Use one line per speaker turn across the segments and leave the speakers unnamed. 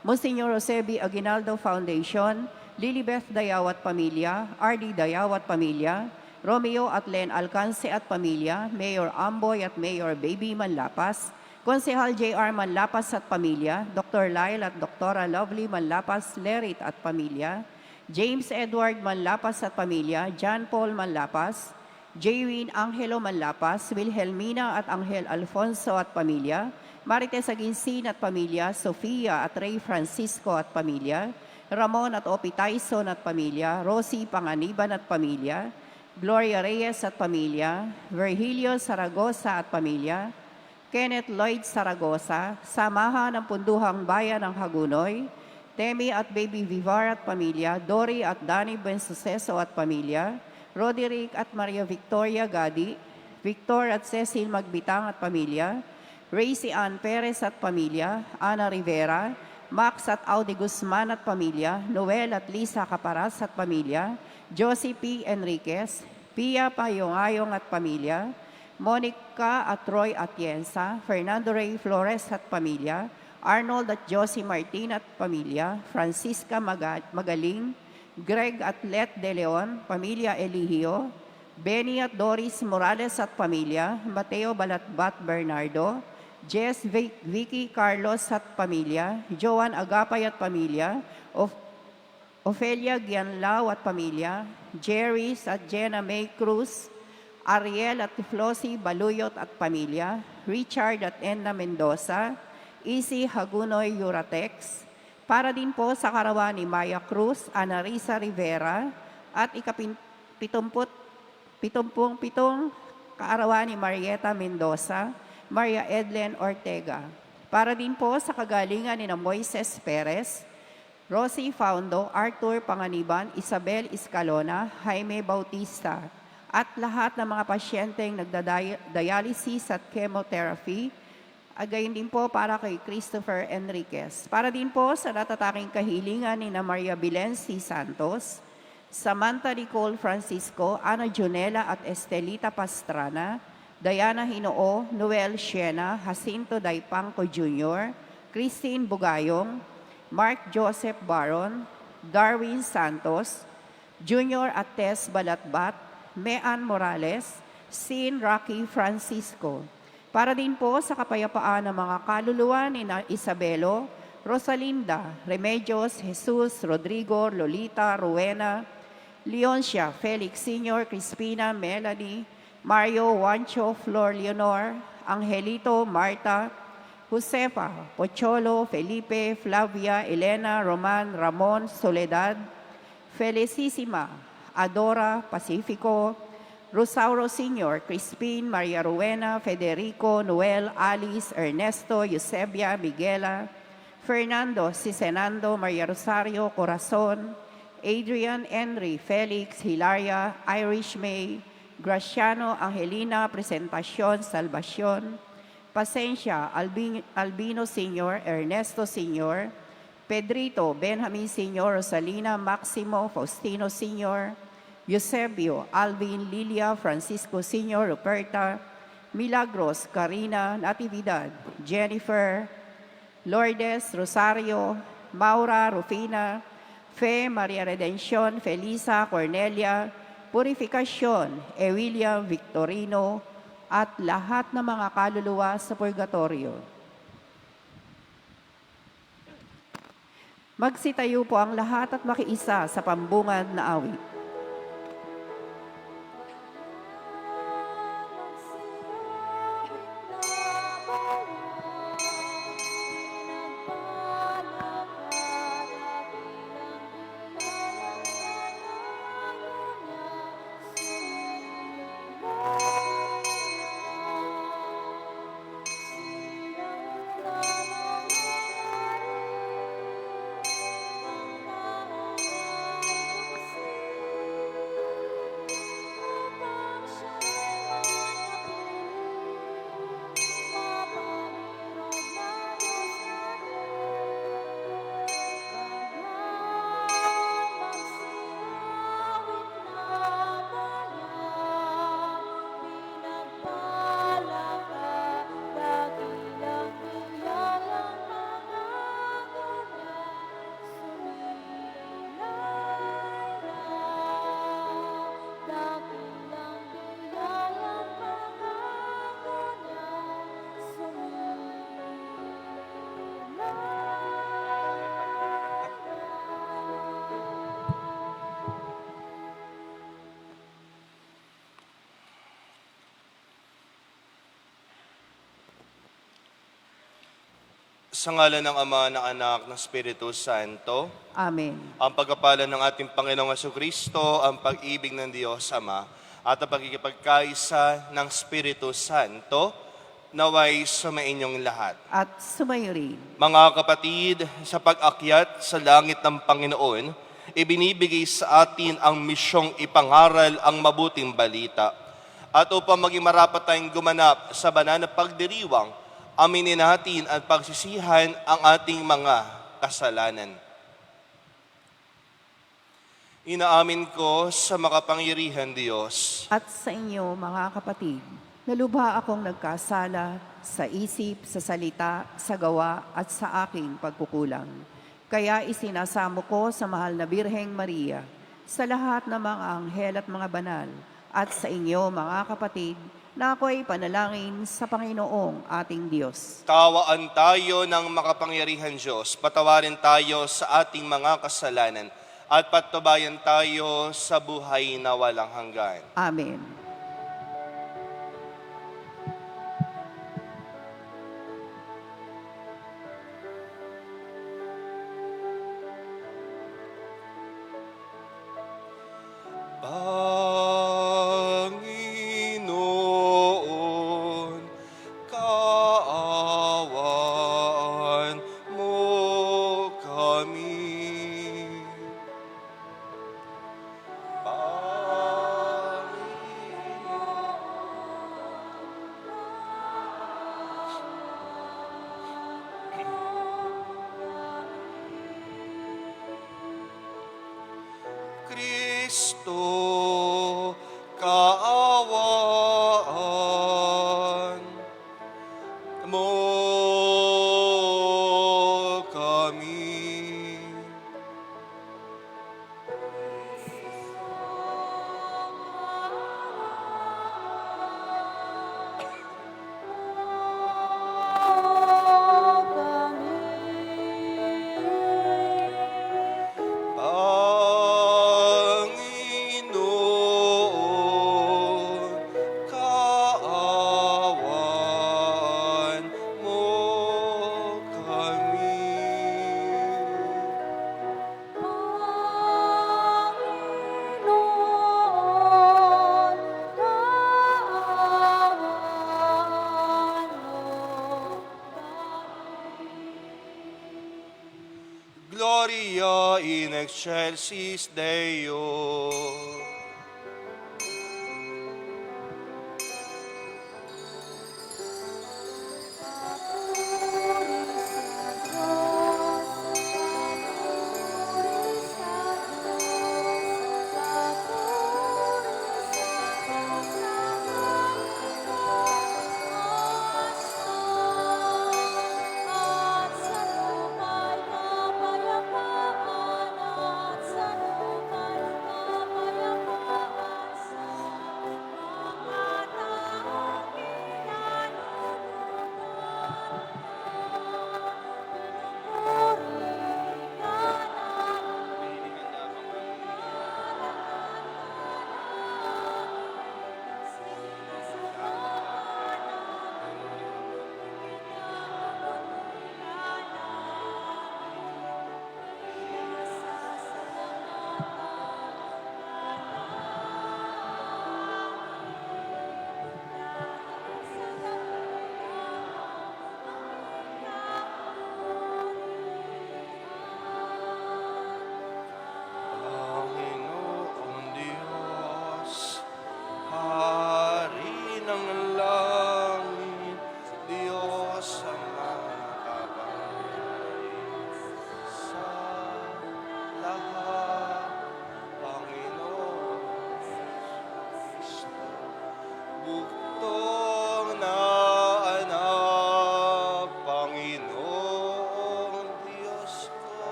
Monsignor Josebi Aguinaldo Foundation, Lilibeth Dayaw at Pamilya, R.D. Dayaw at Pamilya, Romeo at Len Alcance at Pamilya, Mayor Amboy at Mayor Baby Manlapas, Konsehal J.R. Manlapas at Pamilya, Dr. Lyle at Dr. Lovely Manlapas Lerit at Pamilya, James Edward Manlapas at Pamilya, John Paul Manlapas, Jaywin Angelo Manlapas, Wilhelmina at Angel Alfonso at Pamilya, Marites Aginsin at Pamilya, Sofia at Ray Francisco at Pamilya, Ramon at Opi Tyson at Pamilya, Rosie Panganiban at Pamilya, Gloria Reyes at Pamilya, Virgilio Zaragoza at Pamilya, Kenneth Lloyd Zaragoza, Samahan ng Punduhang Bayan ng Hagunoy, Temi at Baby Vivar at Pamilya, Dory at Danny Bensuceso at Pamilya, Roderick at Maria Victoria Gadi, Victor at Cecil Magbitang at Pamilya, Racy Ann Perez at Pamilya, Ana Rivera, Max at Audi Guzman at Pamilya, Noel at Lisa Caparas at Pamilya, Josie P. Enriquez, Pia Payongayong at Pamilya, Monica at Roy Atienza, Fernando Ray Flores at Pamilya, Arnold at Josie Martin at Pamilya, Francisca Magaling, Greg at Let De Leon, Pamilya Eligio, Benny at Doris Morales at Pamilya, Mateo Balatbat Bernardo, Jess Vicky Carlos at Pamilya, Joan Agapay at Pamilya, Ofelia Gianlao at Pamilya, Jerry's at Jenna May Cruz, Ariel at Flossie Baluyot at Pamilya, Richard at Enna Mendoza, Easy Hagunoy Uratex, para din po sa karawan ni Maya Cruz, Ana Risa Rivera, at ika-77 kaarawan ni Marieta Mendoza, Maria Edlen Ortega. Para din po sa kagalingan ni Moises Perez, Rosie Faundo, Arthur Panganiban, Isabel Escalona, Jaime Bautista, at lahat ng mga pasyenteng nagda-dialysis at chemotherapy, at gayon din po para kay Christopher Enriquez. Para din po sa natataking kahilingan ni Maria Bilensi Santos, Samantha Nicole Francisco, Ana Junela at Estelita Pastrana, Diana Hinoo, Noel Siena, Jacinto Daipanco Jr., Christine Bugayong, Mark Joseph Baron, Darwin Santos, Junior at Tess Balatbat, Mean Morales, Sin Rocky Francisco. Para din po sa kapayapaan ng mga kaluluwa ni Isabelo, Rosalinda, Remedios, Jesus, Rodrigo, Lolita, Rowena, Leoncia, Felix Sr., Crispina, Melanie, Mario, Juancho, Flor Leonor, Angelito, Marta, Josefa, Pocholo, Felipe, Flavia, Elena, Roman, Ramon, Soledad, Felicissima, Adora, Pacifico, Rosauro Sr., Crispin, Maria Rowena, Federico, Noel, Alice, Ernesto, Eusebia, Miguela, Fernando, Cisenando, Maria Rosario, Corazon, Adrian, Henry, Felix, Hilaria, Irish May, Graciano, Angelina, Presentacion, Salvacion, Pasencia, Albino Sr., Ernesto Sr., Pedrito, Benjamin Sr., Rosalina, Maximo, Faustino Sr., Eusebio, Alvin, Lilia, Francisco Sr., Ruperta, Milagros, Karina, Natividad, Jennifer, Lourdes, Rosario, Maura, Rufina, Fe, Maria Redención, Felisa, Cornelia, Purificación, William, Victorino, at lahat ng mga kaluluwa sa purgatorio. Magsitayo po ang lahat at makiisa sa pambungad na awit.
Sa ngalan ng Ama, ng Anak, ng Espiritu Santo,
Amen.
ang pagkapala ng ating Panginoong Jesucristo, ang pag-ibig ng Diyos Ama, at ang pagkikipagkaisa ng Espiritu Santo, naway sumainyong lahat.
At sumayo rin.
Mga kapatid, sa pag-akyat sa langit ng Panginoon, ibinibigay sa atin ang misyong ipangaral ang mabuting balita. At upang maging marapat tayong gumanap sa banal na pagdiriwang, aminin natin at pagsisihan ang ating mga kasalanan. Inaamin ko sa makapangyarihan Diyos
At sa inyo, mga kapatid, nalubha akong nagkasala sa isip, sa salita, sa gawa, at sa aking pagkukulang. Kaya isinasamo ko sa mahal na Birheng Maria, sa lahat ng mga anghel at mga banal, at sa inyo, mga kapatid, na ako'y panalangin sa Panginoong ating Diyos.
Kawaan tayo ng makapangyarihan Diyos, patawarin tayo sa ating mga kasalanan, at patubayan tayo sa buhay na walang hanggan.
Amen.
Panginoon, kaawaan mo kami. Kristo, kaawaan mo kami. Panginoon, kaawaan mo kami. Gloria in excelsis Deo.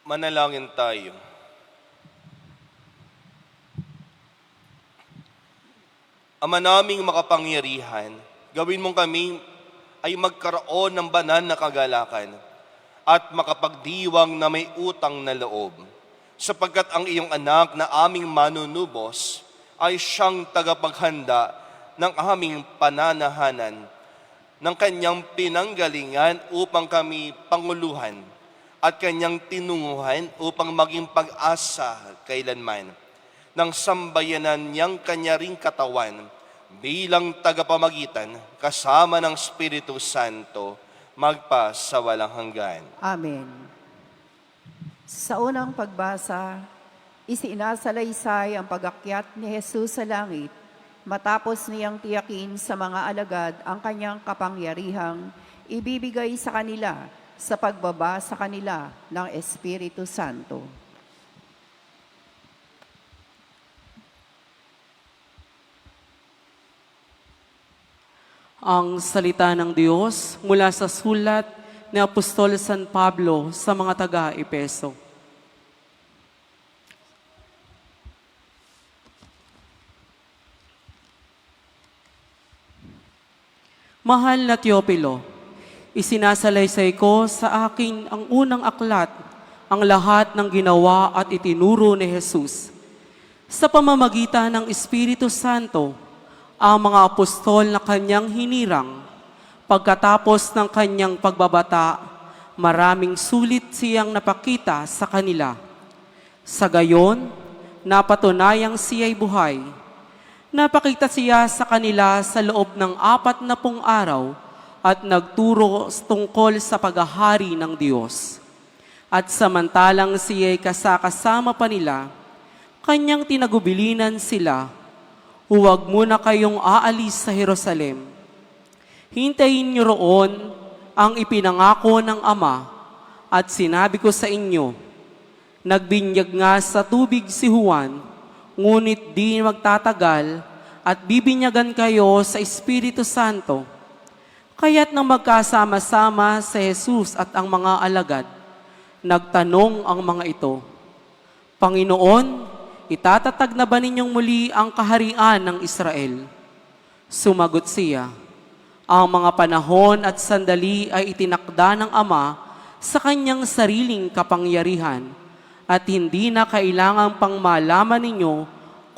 Manalangin tayo. Ama naming makapangyarihan, gawin mong kami ay magkaroon ng banal na kagalakan at makapagdiwang na may utang na loob, sapagkat ang iyong anak na aming manunubos ay siyang tagapaghanda ng aming pananahanan, ng kanyang pinanggalingan upang kami panguluhan at kanyang tinunguhan upang maging pag-asa kailanman ng sambayanan niyang kanya ring katawan bilang tagapamagitan kasama ng Espiritu Santo magpa sa walang hanggan.
Amen. Sa unang pagbasa, isinasalaysay ang pag-akyat ni Jesus sa langit matapos niyang tiyakin sa mga alagad ang kanyang kapangyarihang ibibigay sa kanila sa pagbaba sa kanila ng Espiritu Santo.
Ang salita ng Diyos mula sa sulat ni Apostol San Pablo sa mga taga-Epeso. Mahal na Teopilo, isinasalaysay ko sa akin ang unang aklat, ang lahat ng ginawa at itinuro ni Jesus. Sa pamamagitan ng Espiritu Santo, ang mga apostol na kanyang hinirang, pagkatapos ng kanyang pagbabata, maraming sulit siyang napakita sa kanila. Sa gayon, napatunayang siya'y buhay. Napakita siya sa kanila sa loob ng 40 araw at nagturo tungkol sa paghahari ng Diyos. At samantalang siya'y kasakasama pa nila, kanyang tinagubilinan sila, huwag muna kayong aalis sa Jerusalem. Hintayin niyo roon ang ipinangako ng Ama at sinabi ko sa inyo, nagbinyag nga sa tubig si Juan, ngunit di magtatagal at bibinyagan kayo sa Espiritu Santo. Kaya't nang magkasama-sama si Jesus at ang mga alagad, nagtanong ang mga ito, Panginoon, itatatag na ba ninyong muli ang kaharian ng Israel? Sumagot siya, ang mga panahon at sandali ay itinakda ng Ama sa kanyang sariling kapangyarihan at hindi na kailangan pang malaman ninyo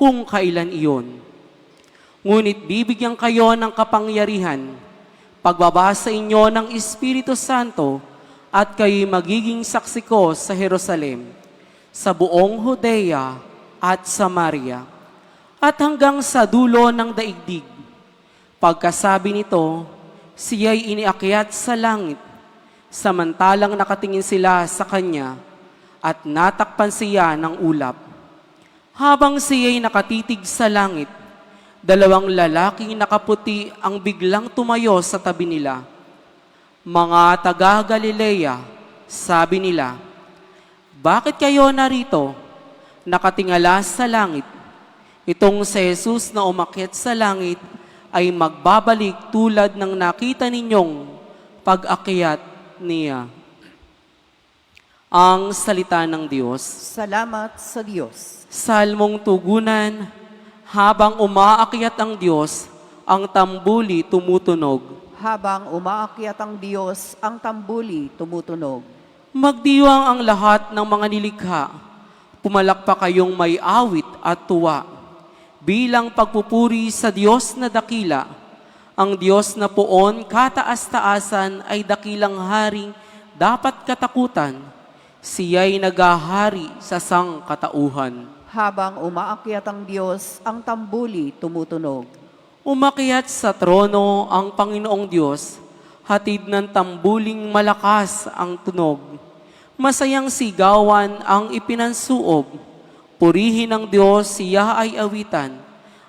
kung kailan iyon. Ngunit bibigyan kayo ng kapangyarihan, pagbabasa inyo ng Espiritu Santo at kayo'y magiging saksi ko sa Jerusalem, sa buong Judea at Samaria, at hanggang sa dulo ng daigdig. Pagkasabi nito, siya'y iniakyat sa langit, samantalang nakatingin sila sa kanya, at natakpan siya ng ulap. Habang siya'y nakatitig sa langit, 2 lalaking nakaputi ang biglang tumayo sa tabi nila. Mga taga-Galilea, sabi nila, bakit kayo narito? Nakatingala sa langit. Itong si Jesus na umakyat sa langit ay magbabalik tulad ng nakita ninyong pag-akyat niya. Ang salita ng Diyos.
Salamat sa Diyos.
Salmong tugunan, habang umaakyat ang Diyos, ang tambuli tumutunog.
Habang umaakyat ang Diyos, ang tambuli tumutunog.
Magdiwang ang lahat ng mga nilikha. Pumalakpak kayong may awit at tuwa. Bilang pagpupuri sa Diyos na dakila, ang Diyos na poon kataas-taasan ay dakilang haring dapat katakutan. Siya'y nagahari sa sangkatauhan.
Habang umaakyat ang Diyos, ang tambuli tumutunog.
Umakyat sa trono ang Panginoong Diyos, hatid ng tambuling malakas ang tunog. Masayang sigawan ang ipinansuog. Purihin ng Diyos, siya ay awitan.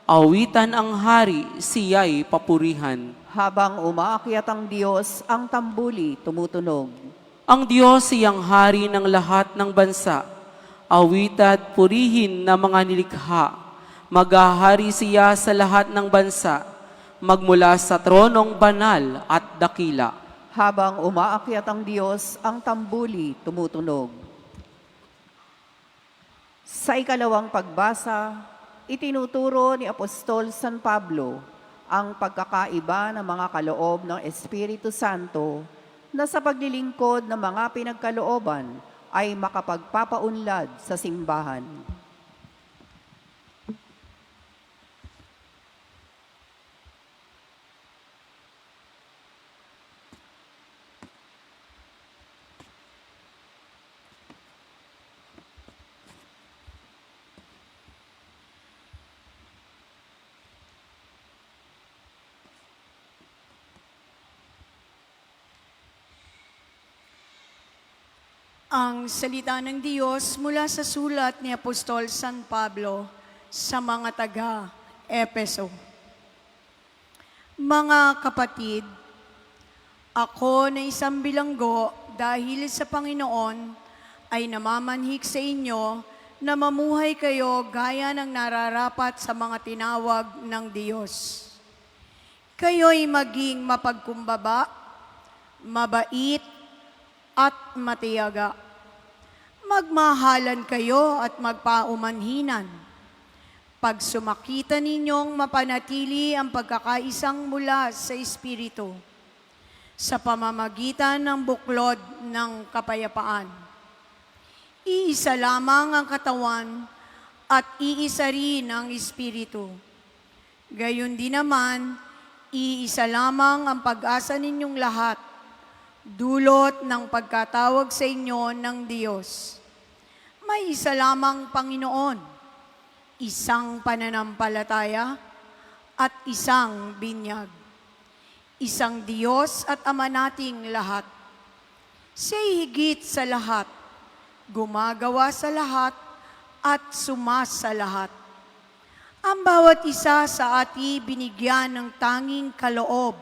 Awitan ang hari, siya'y papurihan.
Habang umaakyat ang Diyos, ang tambuli tumutunog.
Ang Diyos siyang hari ng lahat ng bansa. Awitad purihin na mga nilikha. Maghahari siya sa lahat ng bansa, magmula sa tronong banal at dakila.
Habang umaakyat ang Diyos, ang tambuli tumutunog. Sa ikalawang pagbasa, itinuturo ni Apostol San Pablo ang pagkakaiba ng mga kaloob ng Espiritu Santo na sa paglilingkod ng mga pinagkalooban ay makapagpapaunlad sa simbahan.
Ang salita ng Diyos mula sa sulat ni Apostol San Pablo sa mga taga-Epeso. Mga kapatid, ako na isang bilanggo dahil sa Panginoon ay namamanhik sa inyo na mamuhay kayo gaya ng nararapat sa mga tinawag ng Diyos. Kayo'y maging mapagkumbaba, mabait, at matiyaga. Magmahalan kayo at magpaumanhinan. Pag sumakita ninyong mapanatili ang pagkakaisang mula sa Espiritu sa pamamagitan ng buklod ng kapayapaan. Iisa lamang ang katawan at iisa rin ang Espiritu. Gayon din naman, iisa lamang ang pag-asa ninyong lahat, dulot ng pagkatawag sa inyo ng Diyos. May isa lamang Panginoon, isang pananampalataya, at isang binyag. Isang Diyos at Ama nating lahat. Siya'y higit sa lahat, gumagawa sa lahat, at sumasa lahat. Ang bawat isa sa ati binigyan ng tanging kaloob,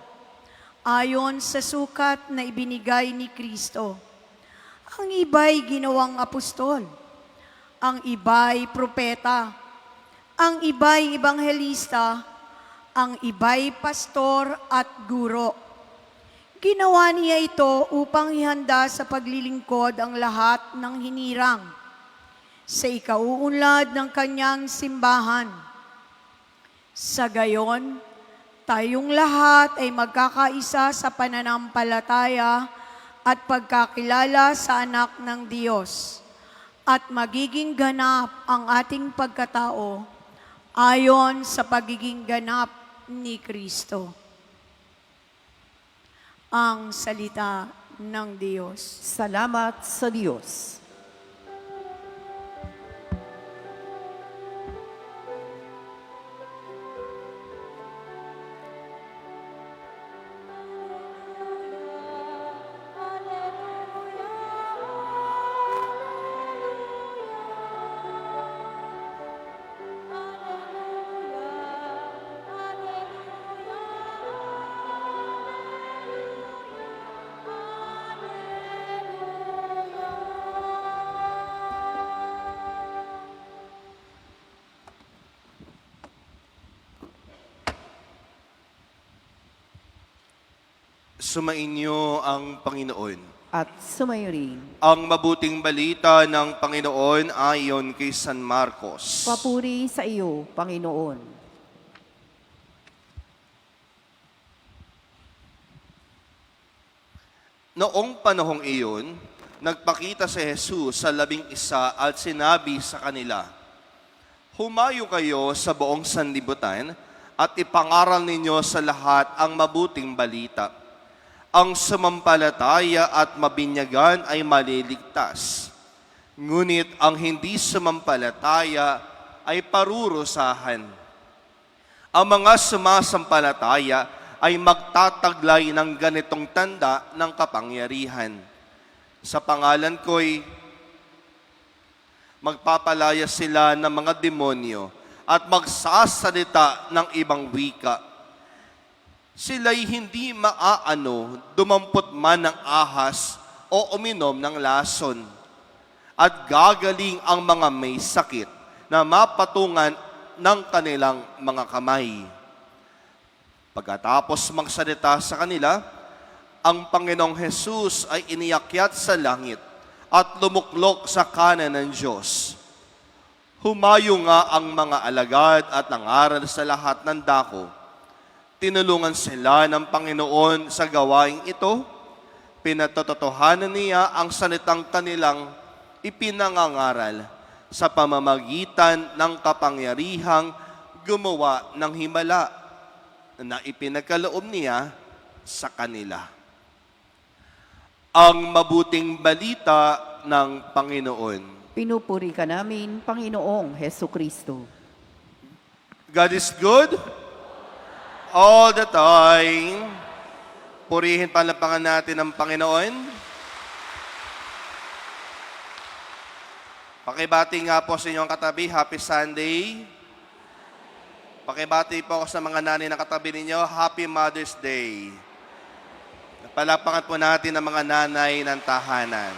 ayon sa sukat na ibinigay ni Kristo. Ang iba'y ginawang apostol, ang iba'y propeta, ang iba'y ebanghelista, ang iba'y pastor at guro. Ginawa niya ito upang ihanda sa paglilingkod ang lahat ng hinirang sa ikauunlad ng kanyang simbahan. Sa gayon, tayong lahat ay magkakaisa sa pananampalataya at pagkakilala sa anak ng Diyos at magiging ganap ang ating pagkatao ayon sa pagiging ganap ni Kristo. Ang salita ng Diyos.
Salamat sa Diyos.
Sumainyo ang Panginoon.
At sumayo rin.
Ang mabuting balita ng Panginoon ayon kay San Marcos.
Papuri sa iyo, Panginoon.
Noong panahong iyon, nagpakita si Jesus sa 11 at sinabi sa kanila, "Humayo kayo sa buong sanlibutan at ipangaral ninyo sa lahat ang mabuting balita. Ang sumampalataya at mabinyagan ay maliligtas. Ngunit ang hindi sumampalataya ay parurusahan. Ang mga sumasampalataya ay magtataglay ng ganitong tanda ng kapangyarihan. Sa pangalan ko'y magpapalaya sila ng mga demonyo at magsasalita ng ibang wika. Sila'y hindi maaano, dumampot man ng ahas o uminom ng lason. At gagaling ang mga may sakit na mapatungan ng kanilang mga kamay." Pagkatapos magsalita sa kanila, ang Panginoong Hesus ay iniakyat sa langit at lumuklok sa kanan ng Diyos. Humayo nga ang mga alagad at nangaral sa lahat ng dako. Tinulungan sila ng Panginoon sa gawaing ito. Pinatotohanan niya ang salitang kanilang ipinangangaral sa pamamagitan ng kapangyarihang gumawa ng himala na ipinagkaloob niya sa kanila. Ang mabuting balita ng Panginoon.
Pinupuri ka namin, Panginoong Heso Kristo.
God is good all the time. Purihin palapangan natin ang Panginoon. Pakibati nga po sa inyong katabi, Happy Sunday. Pakibati po ako sa mga nanay na katabi ninyo, Happy Mother's Day. Palapangan po natin ang mga nanay ng tahanan.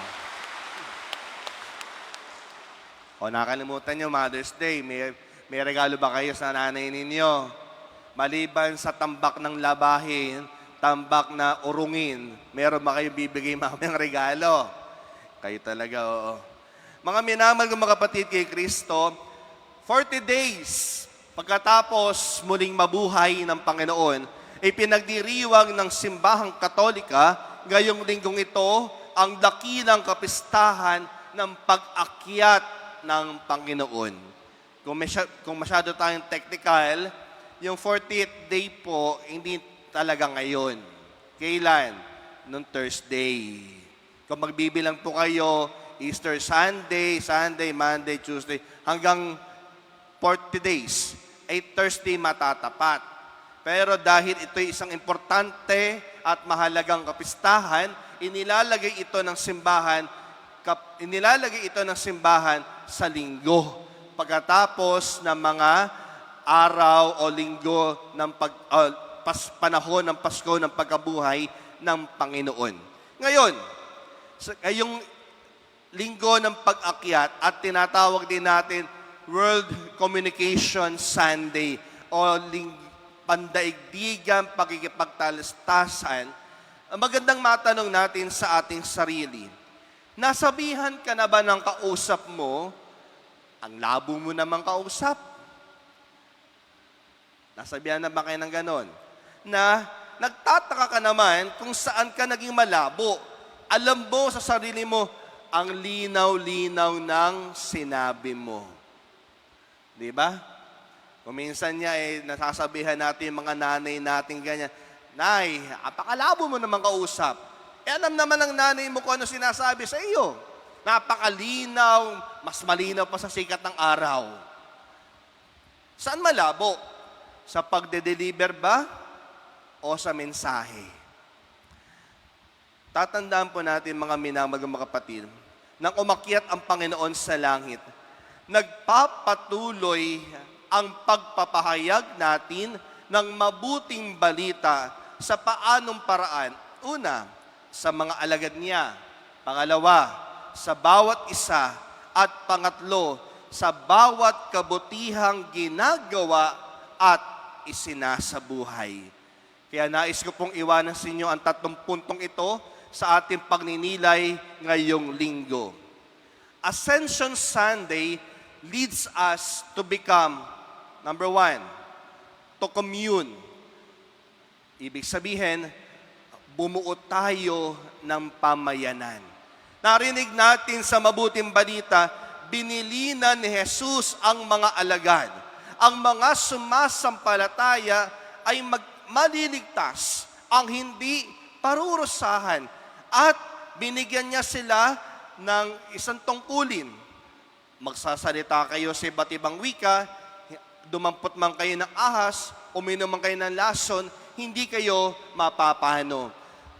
O nakalimutan nyo, Mother's Day, may regalo ba kayo sa nanay ninyo? Maliban sa tambak ng labahin, tambak na urungin, meron ba kayo bibigay mamayang regalo? Kayo talaga, oo. Mga minamahal kong mga kapatid kay Kristo, 40 days pagkatapos muling mabuhay ng Panginoon, ay pinagdiriwang ng simbahang Katolika, ngayong linggong ito, ang dakilang kapistahan ng pag-akyat ng Panginoon. Kung masyado tayong technical, yung 40th day po, hindi talaga ngayon. Kailan? Noong Thursday. Kung magbibilang po kayo, Easter Sunday, Monday, Tuesday, hanggang 40 days, ay Thursday matatapat. Pero dahil ito ay isang importante at mahalagang kapistahan, inilalagay ito ng simbahan sa linggo. Pagkatapos ng mga araw o linggo ng panahon ng Pasko ng pagkabuhay ng Panginoon. Ngayon, ngayong linggo ng pag-akyat at tinatawag din natin World Communication Sunday o pandaigdigan, pakikipagtalastasan, magandang matanong natin sa ating sarili. Nasabihan ka na ba ng kausap mo, ang labo mo namang kausap? Nasabihan na ba kayo ng ganon? Na nagtataka ka naman kung saan ka naging malabo. Alam mo sa sarili mo, ang linaw-linaw ng sinabi mo. Di ba? Kung minsan niya, nasasabihan natin yung mga nanay natin ganyan, Nay, apakalabo mo naman kausap. Alam naman ng nanay mo kung ano sinasabi sa iyo. Napakalinaw, mas malinaw pa sa sikat ng araw. Saan malabo? Sa pagde-deliver ba o sa mensahe? Tatandaan po natin mga minamahal mga kapatid, nang umakyat ang Panginoon sa langit, nagpapatuloy ang pagpapahayag natin ng mabuting balita sa paanong paraan. Una, sa mga alagad niya. Pangalawa, sa bawat isa. At pangatlo, sa bawat kabutihang ginagawa at isinasabuhay. Kaya nais ko pong iwanan sa inyo ang 3 puntong ito sa ating pagninilay ngayong linggo. Ascension Sunday leads us to become, number 1, to commune. Ibig sabihin, bumuo tayo ng pamayanan. Narinig natin sa mabuting balita, binilinan ni Jesus ang mga alagad. Ang mga sumasampalataya ay maliligtas, ang hindi parurusahan. At binigyan niya sila ng isang tungkulin. Magsasalita kayo sa iba't ibang wika, dumampot man kayo ng ahas, uminom man kayo ng lason, hindi kayo mapapano.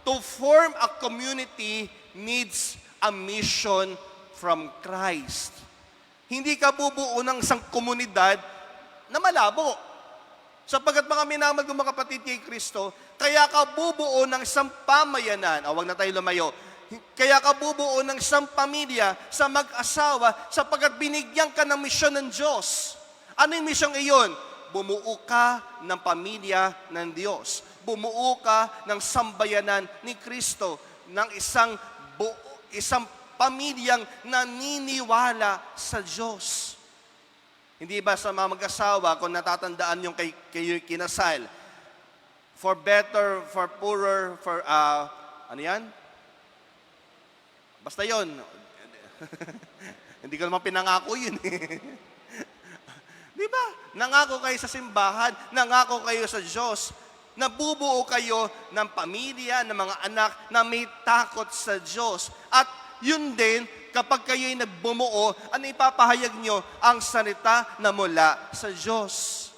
To form a community needs a mission from Christ. Hindi ka bubuo ng isang komunidad na malabo. Sapagkat mga minamahal kong mga kapatid kay Kristo, kaya ka bubuo ng isang pamayanan, huwag na tayo lumayo, kaya ka bubuo ng isang pamilya sa mag-asawa sapagkat binigyan ka ng misyon ng Diyos. Ano yung misyong iyon? Bumuo ka ng pamilya ng Diyos. Bumuo ka ng sambayanan ni Kristo, ng isang pamilyang naniniwala sa Diyos. Hindi ba sa mga mag-asawa, kung natatandaan yung kayo kinasal, for better, for poorer, for, ano yan? Basta yon. Hindi ko naman pinangako yun eh. Di ba? Nangako kayo sa simbahan, nangako kayo sa Diyos. Nabubuo kayo ng pamilya, ng mga anak na may takot sa Diyos. At yun din, kapag kayo'y nagbumuo, ano ipapahayag nyo? Ang salita na mula sa Diyos.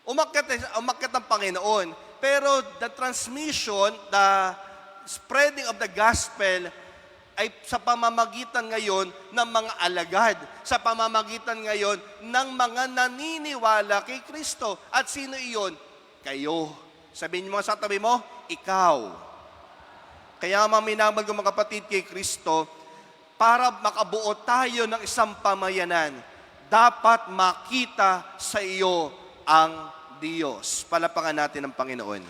Umakyat ang Panginoon. Pero the transmission, the spreading of the gospel, ay sa pamamagitan ngayon ng mga alagad, sa pamamagitan ngayon ng mga naniniwala kay Kristo. At sino iyon? Kayo. Sabihin mo sa tabi mo, ikaw. Kaya mga minamahal ko mga kapatid kay Kristo, para makabuo tayo ng isang pamayanan, dapat makita sa iyo ang Diyos. Palapakan natin ang Panginoon.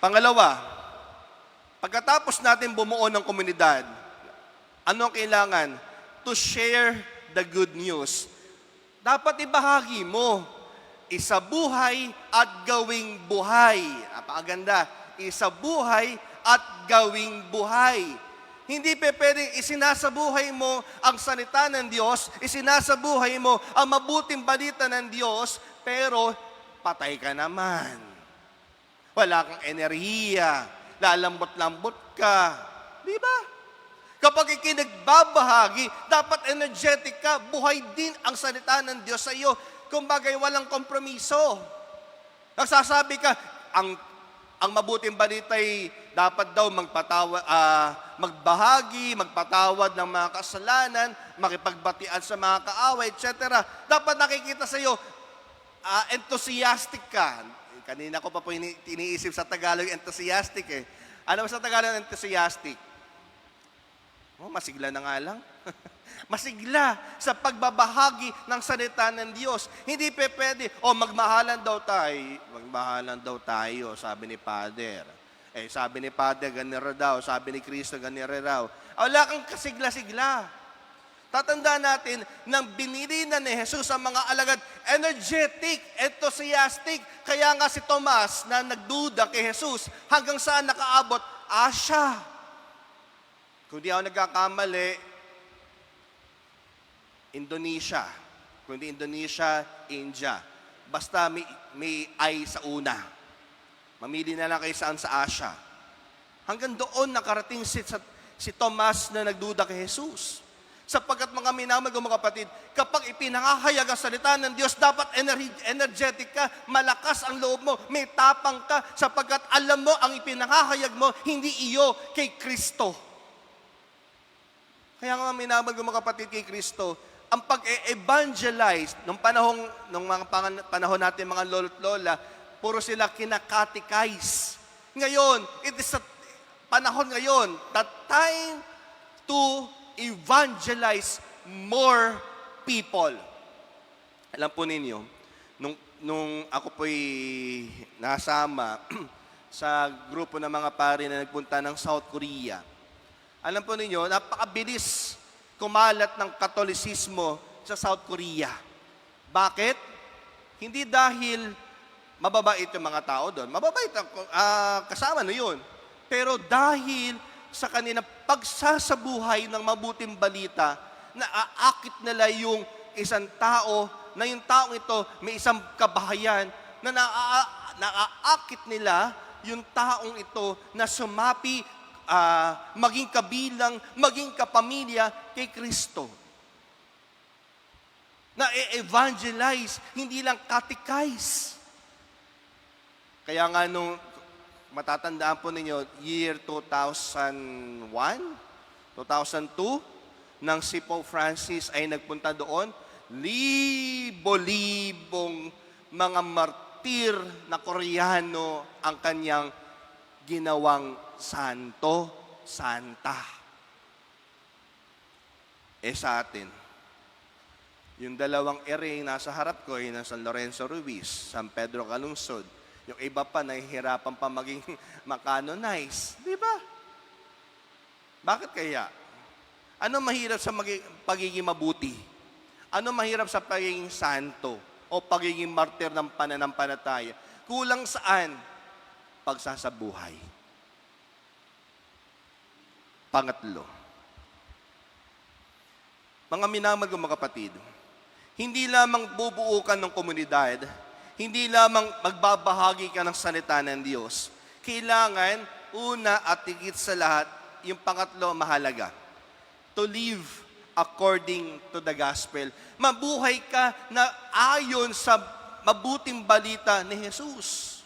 Pangalawa, pagkatapos natin bumuo ng komunidad, ano ang kailangan? To share the good news. Dapat ibahagi mo. Isabuhay at gawing buhay. Napakaganda. Isabuhay at gawing buhay. Hindi pwedeng isinasabuhay mo ang salita ng Diyos, isinasabuhay mo ang mabuting balita ng Diyos, pero patay ka naman. Wala kang enerhiya, lalambot-lambot ka. Di ba? Kapag ikinagbabahagi, dapat energetic ka, buhay din ang salita ng Diyos sa iyo. Kung bagay walang kompromiso. Nagsasabi ka, ang mabuting balita ay dapat daw magbahagi, magpatawad ng mga kasalanan, makipagbatian sa mga kaaway, etc. Dapat nakikita sa iyo, enthusiastic ka. Kanina ko pa po iniisip sa Tagalog, enthusiastic eh. Ano sa Tagalog enthusiastic? Masigla na nga lang. Masigla sa pagbabahagi ng salita ng Diyos. Hindi pwede, magmahalan daw tayo. Magmahalan daw tayo, sabi ni Father. Sabi ni Father, ganira daw. Sabi ni Kristo, ganira daw. Wala kang kasigla-sigla. Tatandaan natin, nang binili na ni Jesus ang mga alagad, energetic, enthusiastic. Kaya nga si Tomas na nagduda kay Jesus, hanggang saan nakaabot? Asya. Kung di ako nagkakamali, Indonesia. Kung di Indonesia, India. Basta may I sa una. Mamili na lang kayo saan sa Asia. Hanggang doon nakarating si Tomas na nagduda kay Jesus. Sapagkat mga minamahal ko mga kapatid, kapag ipinangahayag ang salita ng Diyos, dapat energetic ka, malakas ang loob mo, may tapang ka, sapagkat alam mo ang ipinangahayag mo, hindi iyo kay Kristo. Kaya nga minamahal ko mga kapatid kay Kristo, ang pag-evangelize nung mga panahon natin mga lolo't lola, puro sila kinakatikais. Ngayon, it is a panahon ngayon, the time to evangelize more people. Alam po ninyo, nung ako po'y nasama sa grupo ng mga pari na nagpunta ng South Korea, alam po ninyo, napakabilis kumalat ng Katolisismo sa South Korea. Bakit? Hindi dahil mababait yung mga tao doon. Mababait, kasama na yun. Pero dahil sa kanilang pagsasabuhay ng mabuting balita, naaakit nila yung isang tao, na yung taong ito may isang kabahayan, na naaakit nila yung taong ito na sumapi, maging kabilang, maging kapamilya kay Kristo. Na evangelize, hindi lang catechize. Kaya nga nung matatandaan po ninyo, year 2001, 2002, nang si Pope Francis ay nagpunta doon, libo-libong mga martir na Koreano ang kanyang ginawang santo, santa. Sa atin, yung dalawang ere nasa harap ko ay ng San Lorenzo Ruiz, San Pedro Calungsod. Yung iba pa, nahihirapan pa maging makanonize. Di ba? Bakit kaya? Ano mahirap sa pagiging mabuti? Ano mahirap sa pagiging santo o pagiging martir ng pananampalataya? Kulang saan? Pagsasabuhay. Pangatlo, mga minamahal kong mga kapatid, hindi lamang bubuo ka ng komunidad, hindi lamang magbabahagi ka ng salita ng Diyos. Kailangan, una at higit sa lahat, yung pangatlo mahalaga, to live according to the gospel. Mabuhay ka na ayon sa mabuting balita ni Jesus.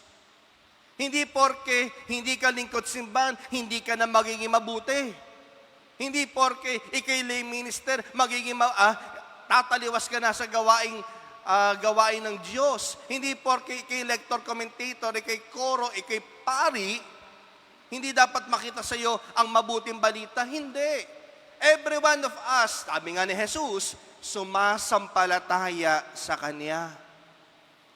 Hindi porke hindi ka lingkod simbahan, hindi ka na magiging mabuti. Hindi porke ikay lay minister, magiging tataliwas ka na sa gawain ng Diyos. Hindi porke ikay lector, commentator, ikay koro, ikay pari, hindi dapat makita sa iyo ang mabuting balita. Hindi. Every one of us, sabi nga ni Jesus, sumasampalataya sa Kanya.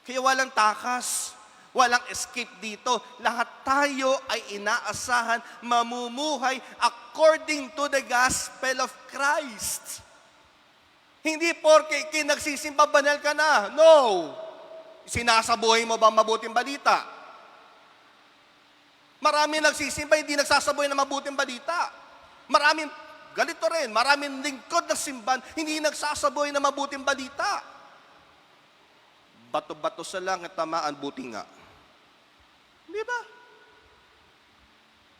Kaya walang takas, walang escape dito. Lahat tayo ay inaasahan mamumuhay according to the gospel of Christ. Hindi porke kinagsisimba banal ka na. No! Sinasabuhay mo ba ang mabuting balita? Marami nagsisimba, hindi nagsasabuhay ng mabuting balita. Maraming, ganito rin, maraming lingkod ng simbahan, hindi nagsasabuhay ng mabuting balita. Bato-bato sa langit, tamaan, buti nga. Di ba?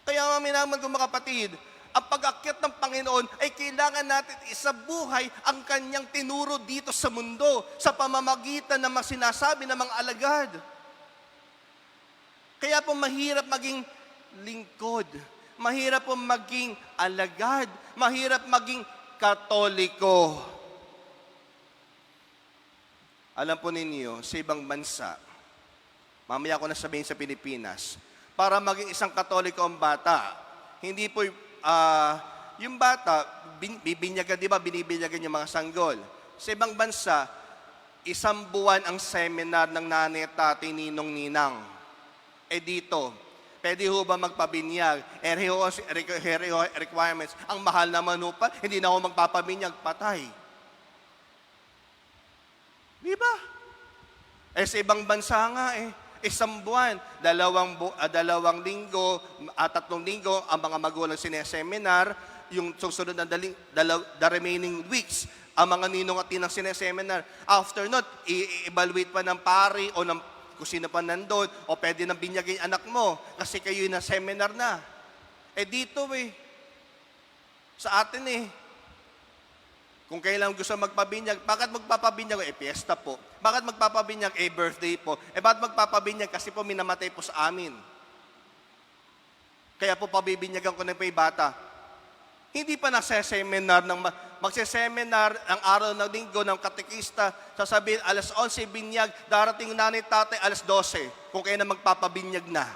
Kaya minamahal kong mga kapatid, ang pag-akyat ng Panginoon ay kailangan natin isabuhay ang Kanyang tinuro dito sa mundo sa pamamagitan ng mga sinasabi ng mga alagad. Kaya po mahirap maging lingkod, mahirap po maging alagad, mahirap maging Katoliko. Alam po ninyo, sa ibang bansa, mamaya ko na sabihin sa Pilipinas, para maging isang Katoliko ang bata, hindi po yung bata, bibinyagan, di ba, binibinyagan yung mga sanggol. Sa ibang bansa, 1 buwan ang seminar ng nanay at tatay, ninong, ninang. Dito, pwede ho ba magpabinyag? Requirements. Ang mahal naman ho pa, hindi na ako magpapabinyag, patay. Di ba? Sa ibang bansa nga 1 buwan, 2 linggo, 3 linggo, ang mga magulang sineseminar, yung susunod na the remaining weeks, ang mga ninong at tinang sineseminar. After not, i-evaluate pa ng pari o ng kung sino pa nandun, o pwede nang binyagin anak mo, kasi kayo na seminar na. Dito sa atin kung kailan gusto magpabinyag, bakit magpapabinyag? Piyesta po. Bakit magpapabinyag? Birthday po. Bakit magpapabinyag? Kasi po minamatay po sa amin. Kaya po pabibinyagan ko na po yung bata. Hindi pa nagseseminar magseseminar ang araw ng linggo ng katekista, sasabihin, 11:00 binyag, darating nanay tatay, 12:00, kung kayo na magpapabinyag na.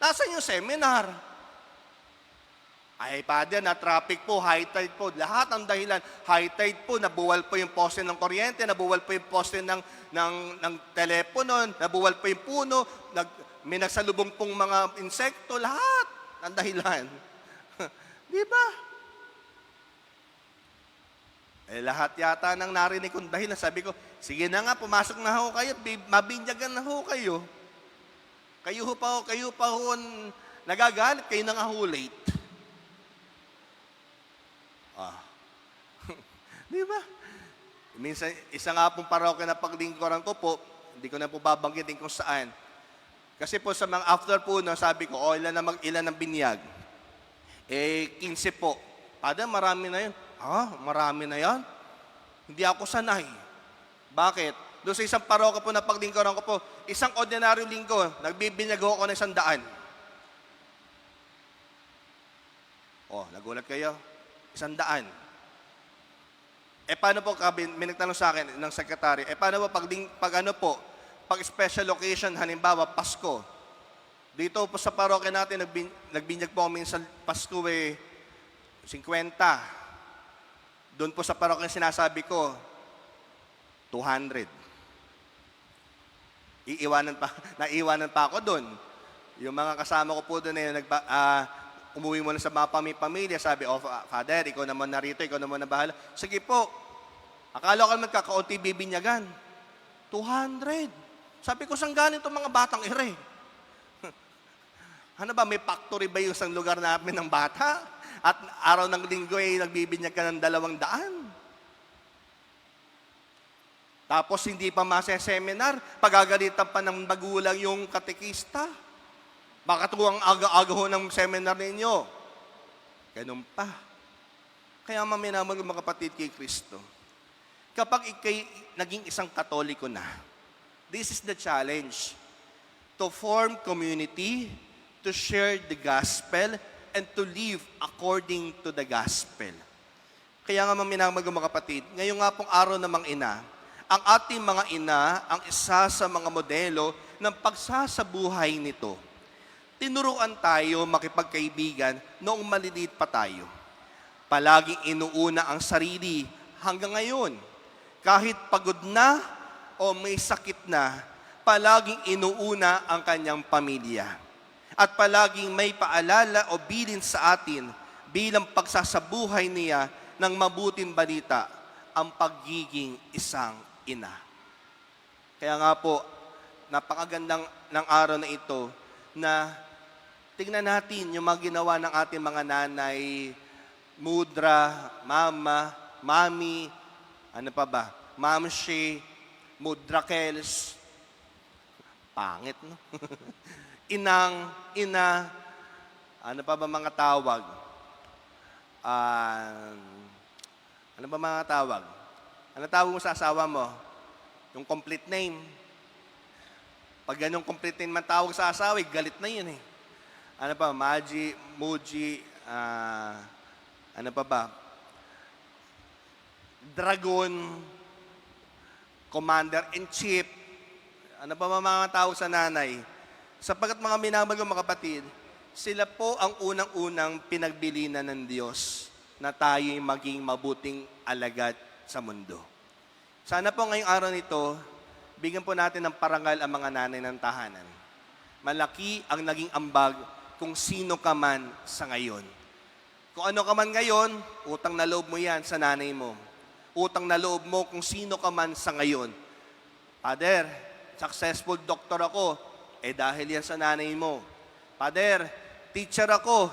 Nasaan yung seminar? Father, na traffic po, high tide po. Lahat ang dahilan. High tide po, nabuwal po yung poste ng kuryente, nabuwal po yung poste ng telepono, nabuwal po yung puno, may nagsalubong pong mga insekto, lahat ang dahilan. Di ba? Lahat yata nang narinig kong dahilan. Sabi ko, sige na nga, pumasok na ho kayo, mabinyagan na ho kayo. Kayo pa ho, nagagalit, kayo na nga ho late. Di ba? Minsan, isa nga pong parokya na paglingkuran ko po, hindi ko na po babanggitin kung saan. Kasi po sa mga after po, sabi ko, ilan ang binyag? 15 po. Father, marami na yun. Marami na yan? Hindi ako sanay. Bakit? Doon sa isang parokya po na paglingkuran ko po, isang ordinaryo linggo, nagbibinyag ako ng 100. Nagulat kayo? 100. Paano po, may nagtanong sa akin ng sekretary, paano po pag special occasion, halimbawa, Pasko, dito po sa parokya natin, nagbinyag po kami sa Pasko 50. Doon po sa parokya sinasabi ko, 200. Naiwanan pa ako doon. Yung mga kasama ko po doon
umuwi mo na sa mga pamilya, sabi, oh, Father, ikaw naman narito, ikaw naman na bahala. Sige po, akala ko magkakaunti bibinyagan. 200. Sabi ko, saan galing itong mga batang ire? Ano ba, may factory ba yung isang lugar namin ng bata? At araw ng linggo ay nagbibinyag ka ng 200. Tapos hindi pa seminar, pagagalitan pa ng magulang yung katekista. Baka tuwang aga-aga ho ng seminar ninyo. Ganun pa. Kaya maminamang mga kapatid kay Kristo. Kapag ikay naging isang Katoliko na, this is the challenge. To form community, to share the gospel, and to live according to the gospel. Kaya nga maminamang mga kapatid, ngayong nga pong araw ng mga ina, ang ating mga ina ang isa sa mga modelo ng pagsasabuhay nito. Tinuruan tayo makipagkaibigan noong maliliit pa tayo. Palaging inuuna ang sarili hanggang ngayon. Kahit pagod na o may sakit na, palaging inuuna ang kanyang pamilya. At palaging may paalala o bilin sa atin bilang pagsasabuhay niya ng mabuting balita, ang pagiging isang ina. Kaya nga po, napakagandang ng araw na ito na tingnan natin yung mga ginawa ng ating mga nanay, Mudra, Mama, Mami, ano pa ba? Mamshi, Mudrakels. Pangit, no? Inang, ina, ano pa ba mga tawag? Ano ba mga tawag? Ano tawag mo sa asawa mo? Yung complete name. Pag ganyung complete name man tawag sa asawa, galit na yun eh. Ano pa? Maji, Muji, ano pa ba? Dragon, Commander-in-Chief. Ano pa ba mga tawag sa nanay? Sapagkat mga minamahal mga kapatid, sila po ang unang-unang pinagbilinan ng Diyos na tayo'y maging mabuting alagad sa mundo. Sana po ngayong araw nito, bigyan po natin ng parangal ang mga nanay ng tahanan. Malaki ang naging ambag kung sino ka man sa ngayon. Kung ano ka man ngayon, utang na loob mo yan sa nanay mo. Utang na loob mo kung sino ka man sa ngayon. Father, successful doctor ako, dahil yan sa nanay mo. Father, teacher ako,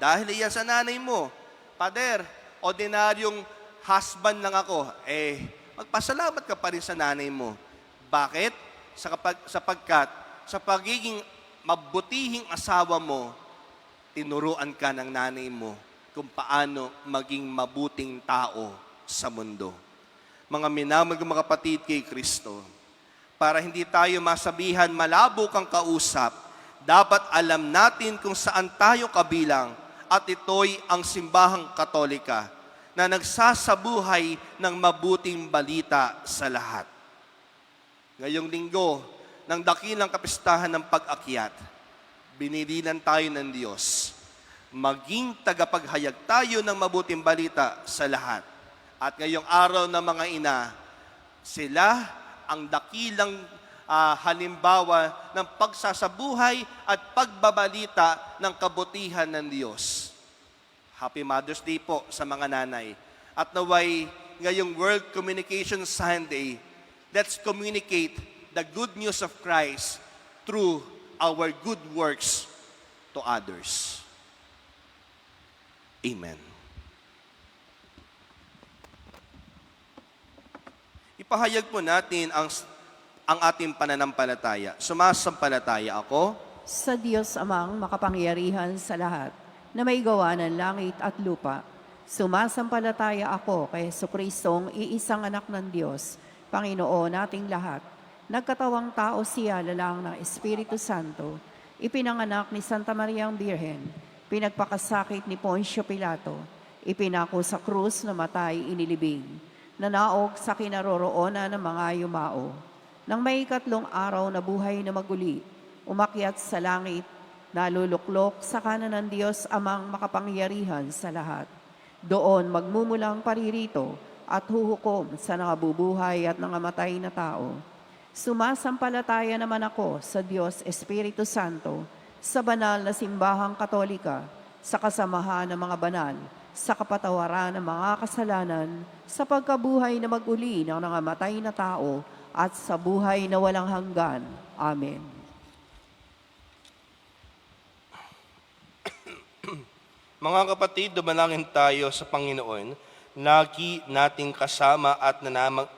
dahil yan sa nanay mo. Father, ordinaryong husband lang ako, magpasalamat ka pa rin sa nanay mo. Bakit? Sapagkat sa pagiging mabutihing asawa mo, tinuruan ka ng nanay mo kung paano maging mabuting tao sa mundo. Mga minamahal mga kapatid kay Kristo, para hindi tayo masabihan malabo kang kausap, dapat alam natin kung saan tayo kabilang at ito'y ang simbahang Katolika na nagsasabuhay ng mabuting balita sa lahat. Ngayong linggo, ng dakilang kapistahan ng pag-akyat, binilinan tayo ng Diyos. Maging tagapaghayag tayo ng mabuting balita sa lahat. At ngayong araw ng mga ina, sila ang dakilang halimbawa ng pagsasabuhay at pagbabalita ng kabutihan ng Diyos. Happy Mother's Day po sa mga nanay. At naway ngayong World Communication Sunday, let's communicate the good news of Christ through our good works to others. Amen. Ipahayag po natin ang ating pananampalataya. Sumasampalataya ako
Sa Diyos amang makapangyarihan sa lahat, na may gawa ng langit at lupa. Sumasampalataya ako kay Jesucristong iisang anak ng Diyos, Panginoon nating lahat. Nagkatawang tao siya lalang ng Espiritu Santo, ipinanganak ni Santa Mariang Birhen, pinagpakasakit ni Poncio Pilato, ipinako sa krus na matay inilibing, nanaog sa kinaroroonan ng mga yumao. Nang may 3 araw na buhay na maguli, umakyat sa langit, naluluklok sa kanan ng Diyos amang makapangyarihan sa lahat. Doon magmumulang paririto at huhukom sa nangabubuhay at nangamatay na tao. Sumasampalataya naman ako sa Diyos Espiritu Santo, sa banal na simbahang Katolika, sa kasamahan ng mga banal, sa kapatawaran ng mga kasalanan, sa pagkabuhay na mag-uli ng nangamatay na tao, at sa buhay na walang hanggan. Amen.
Mga kapatid, dumalangin tayo sa Panginoon, lagi nating kasama at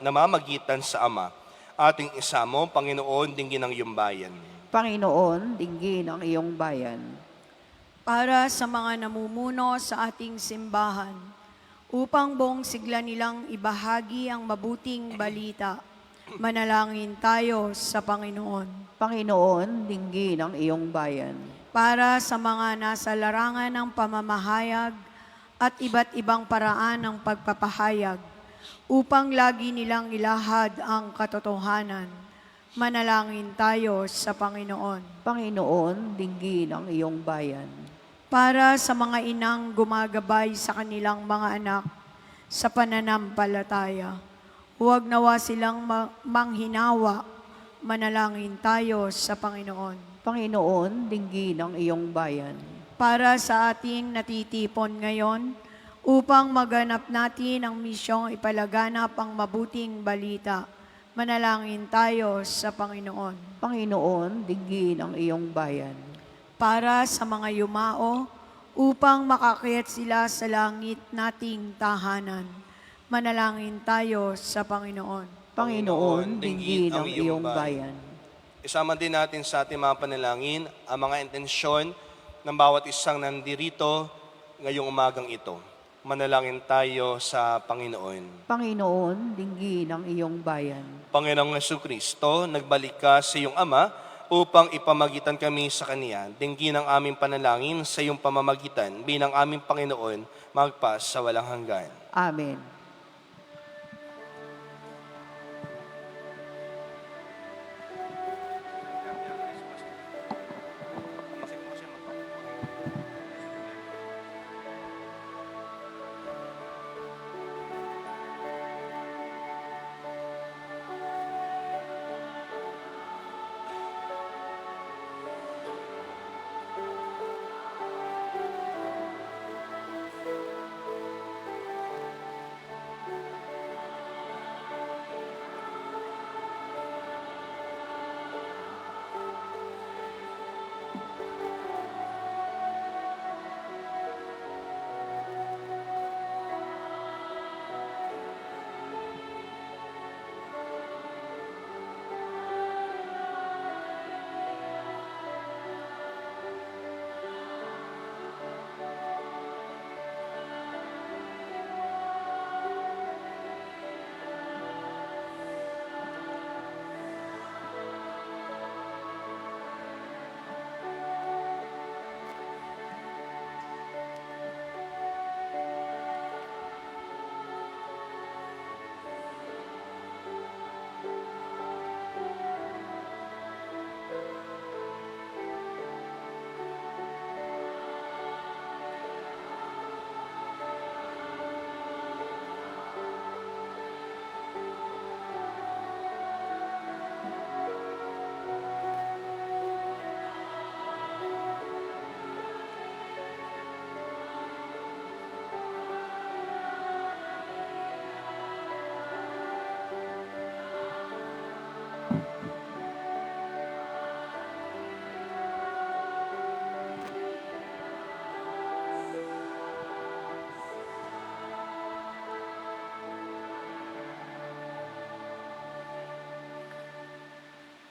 namamagitan sa Ama. Ating isamo, Panginoon, dinggin ang iyong bayan.
Panginoon, dinggin ang iyong bayan.
Para sa mga namumuno sa ating simbahan, upang buong sigla nilang ibahagi ang mabuting balita, manalangin tayo sa Panginoon.
Panginoon, dinggin ang iyong bayan.
Para sa mga nasa larangan ng pamamahayag at iba't ibang paraan ng pagpapahayag, upang lagi nilang ilahad ang katotohanan, manalangin tayo sa Panginoon.
Panginoon, dinggin ang iyong bayan.
Para sa mga inang gumagabay sa kanilang mga anak sa pananampalataya, huwag nawa silang manghinawa, manalangin tayo sa Panginoon.
Panginoon, dinggin ang iyong bayan.
Para sa ating natitipon ngayon, upang maganap natin ang misyong ipalaganap ang mabuting balita, manalangin tayo sa Panginoon.
Panginoon, dinggin ang iyong bayan.
Para sa mga yumao, upang makakyat sila sa langit nating tahanan, manalangin tayo sa Panginoon.
Panginoon, dinggin ang iyong bayan.
Isama din natin sa ating mga panalangin ang mga intensyon ng bawat isang nandirito ngayong umagang ito. Manalangin tayo sa Panginoon.
Panginoon, dinggin ang iyong bayan.
Panginoong Jesucristo, nagbalik ka sa iyong Ama upang ipamagitan kami sa Kaniya. Dinggin ang aming panalangin sa iyong pamamagitan bilang aming Panginoon magpas sa walang hanggan.
Amen.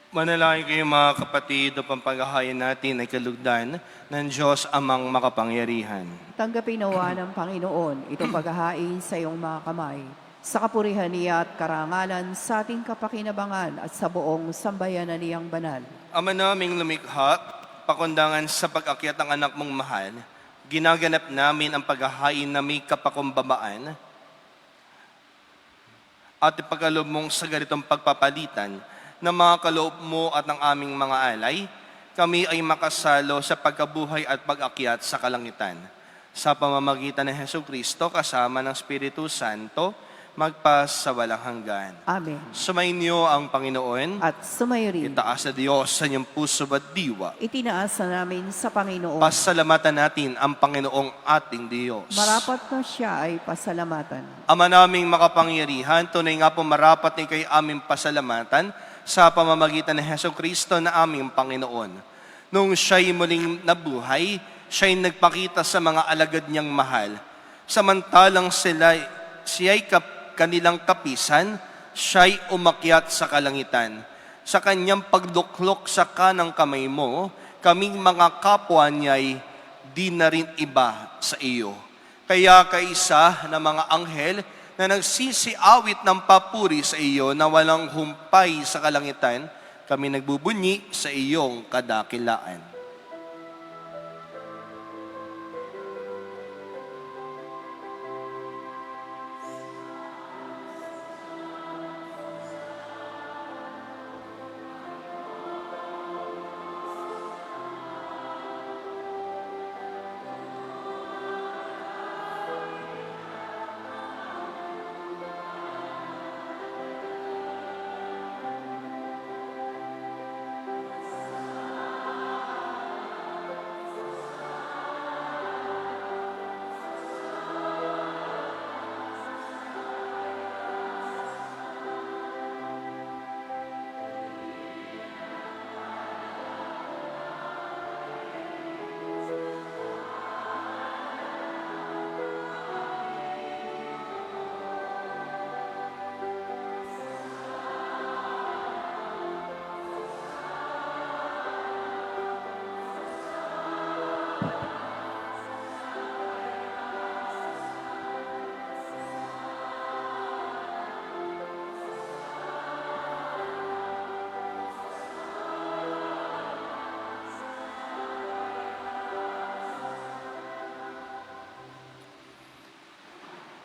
Manalangin kayo mga kapatid upang paghahain natin ay kalugdan ng Diyos amang makapangyarihan.
Tanggapin nawa ng Panginoon itong paghahain sa iyong mga kamay, sa kapurihan niya at karangalan sa ating kapakinabangan at sa buong sambayanan niyang banal.
Ama naming lumikha, pakundangan sa pag-akyat ng anak mong mahal, ginaganap namin ang paghahain na may kapakumbabaan at ipagkaloob mong sa ganitong pagpapalitan ng mga kaloob mo at ng aming mga alay, kami ay makasalo sa pagkabuhay at pag-akyat sa kalangitan. Sa pamamagitan ng Jesucristo kasama ng Espiritu Santo,
magpas sa walang hanggan.
Amen.
Sumainyo ang Panginoon.
At sumayo rin,
Itaas na Diyos sa inyong puso at diwa.
itinaas na namin sa Panginoon.
Pasalamatan natin ang Panginoong ating Diyos.
Marapat na siya ay pasalamatan.
Ama naming makapangyarihan, tunay nga po marapat ni kay aming pasalamatan sa pamamagitan ni Heso Kristo na aming Panginoon. Nung siya'y muling nabuhay, siya'y nagpakita sa mga alagad niyang mahal. Samantalang siya'y kanilang kapisan, siya'y umakyat sa kalangitan. Sa kanyang pagduklok sa kanang kamay mo, kaming mga kapwa niya'y di na rin iba sa iyo. Kaya kaisa ng mga anghel na nagsisiawit ng papuri sa iyo na walang humpay sa kalangitan, kami nagbubunyi sa iyong kadakilaan.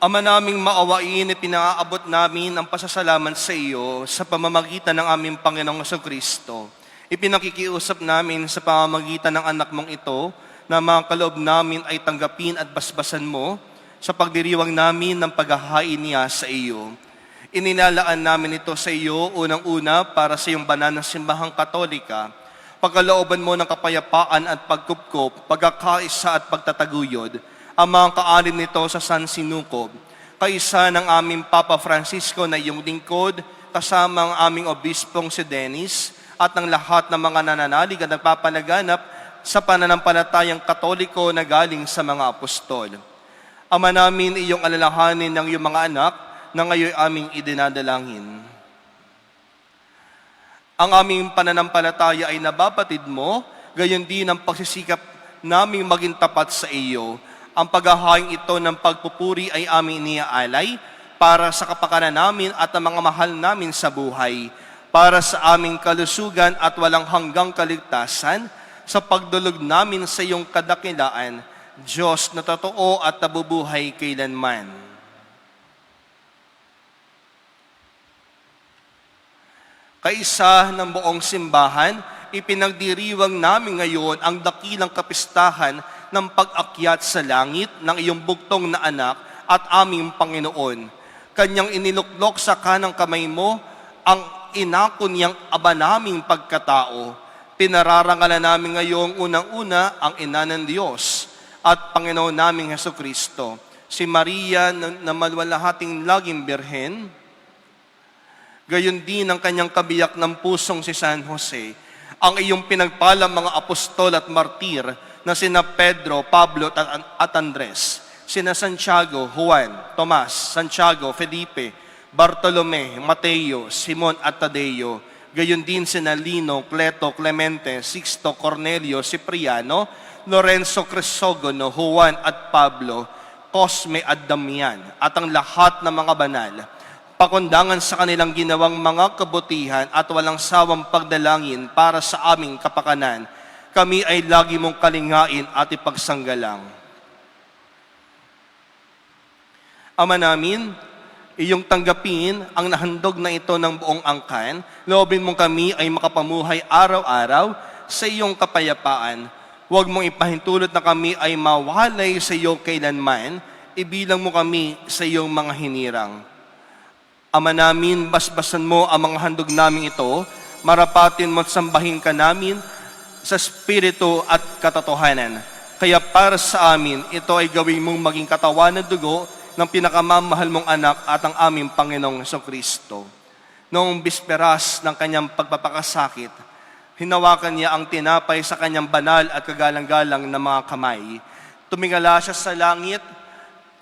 Ama naming maawain, ipinaabot namin ang pasasalamat sa iyo sa pamamagitan ng aming Panginoong Kristo. Ipinakikiusap namin sa pamamagitan ng anak mong ito na mga kaloob namin ay tanggapin at basbasan mo sa pagdiriwang namin ng paghahain niya sa iyo. Inilalaan namin ito sa iyo unang-una para sa iyong banal na simbahang katolika, pagkalooban mo ng kapayapaan at pagkupkop, pagkakaisa at pagtataguyod, ang mga kaalim nito sa San Sinukob, kaisa ng aming Papa Francisco na iyong lingkod, kasama ang aming obispong si Dennis, at ng lahat ng mga nananalig at nagpapalaganap sa pananampalatayang katoliko na galing sa mga apostol. Ama namin, iyong alalahanin ng iyong mga anak na ngayon aming idinadalangin. Ang aming pananampalataya ay nababatid mo, gayon din ang pagsisikap naming maging tapat sa iyo. Ang paghahaing ito ng pagpupuri ay aming iniaalay para sa kapakanan namin at ang mga mahal namin sa buhay, para sa aming kalusugan at walang hanggang kaligtasan, sa pagdulog namin sa iyong kadakilaan, Diyos na totoo at nabubuhay kailanman. Kaisa ng buong simbahan, ipinagdiriwang namin ngayon ang dakilang kapistahan ng pag-akyat sa langit ng iyong bugtong na anak at aming Panginoon. Kanyang iniluklok sa kanang kamay mo ang inako niyang aba naming pagkatao. Pinararangalan namin ngayong unang-una ang ina ng Diyos at Panginoon naming Hesukristo, si Maria na malwalahating laging birhen, gayon din ang kanyang kabiyak ng pusong si San Jose, ang iyong pinagpalang mga apostol at martir na sina Pedro, Pablo at Andres, sina Santiago, Juan, Tomas, Santiago, Felipe, Bartolome, Mateo, Simon at Tadeo, gayon din sina Lino, Cleto, Clemente, Sixto, Cornelio, Cipriano, Lorenzo Crisogono, Juan at Pablo, Cosme at Damian, at ang lahat ng mga banal, pakundangan sa kanilang ginawang mga kabutihan at walang sawang pagdalangin para sa aming kapakanan, kami ay lagi mong kalingain at ipagsanggalang. Ama namin, iyong tanggapin ang nahandog na ito ng buong angkan, loobin mong kami ay makapamuhay araw-araw sa iyong kapayapaan. Huwag mong ipahintulot na kami ay mawalay sa iyo kailanman, ibilang mo kami sa iyong mga hinirang. Ama namin, basbasan mo ang mga handog namin ito, marapatin mo at sambahin ka namin sa Espiritu at katotohanan. Kaya para sa amin, ito ay gawin mong maging katawan at dugo ng pinakamamahal mong anak at ang aming Panginoong Kristo. Noong bisperas ng kanyang pagpapakasakit, hinawakan niya ang tinapay sa kanyang banal at kagalang-galang na mga kamay. Tumingala siya sa langit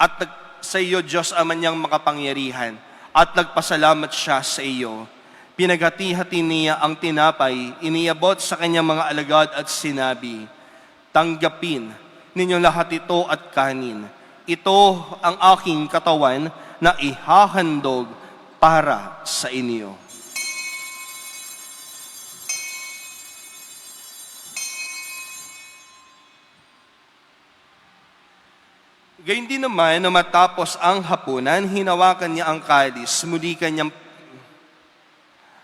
at sa iyo, Diyos Ama niyang makapangyarihan, at nagpasalamat siya sa iyo. Pinaghati-hati niya ang tinapay, iniabot sa kanyang mga alagad at sinabi, "Tanggapin ninyo lahat ito at kanin. Ito ang aking katawan na ihahandog para sa inyo." Gayun din naman, na matapos ang hapunan, hinawakan niya ang kalis. Muli kanyang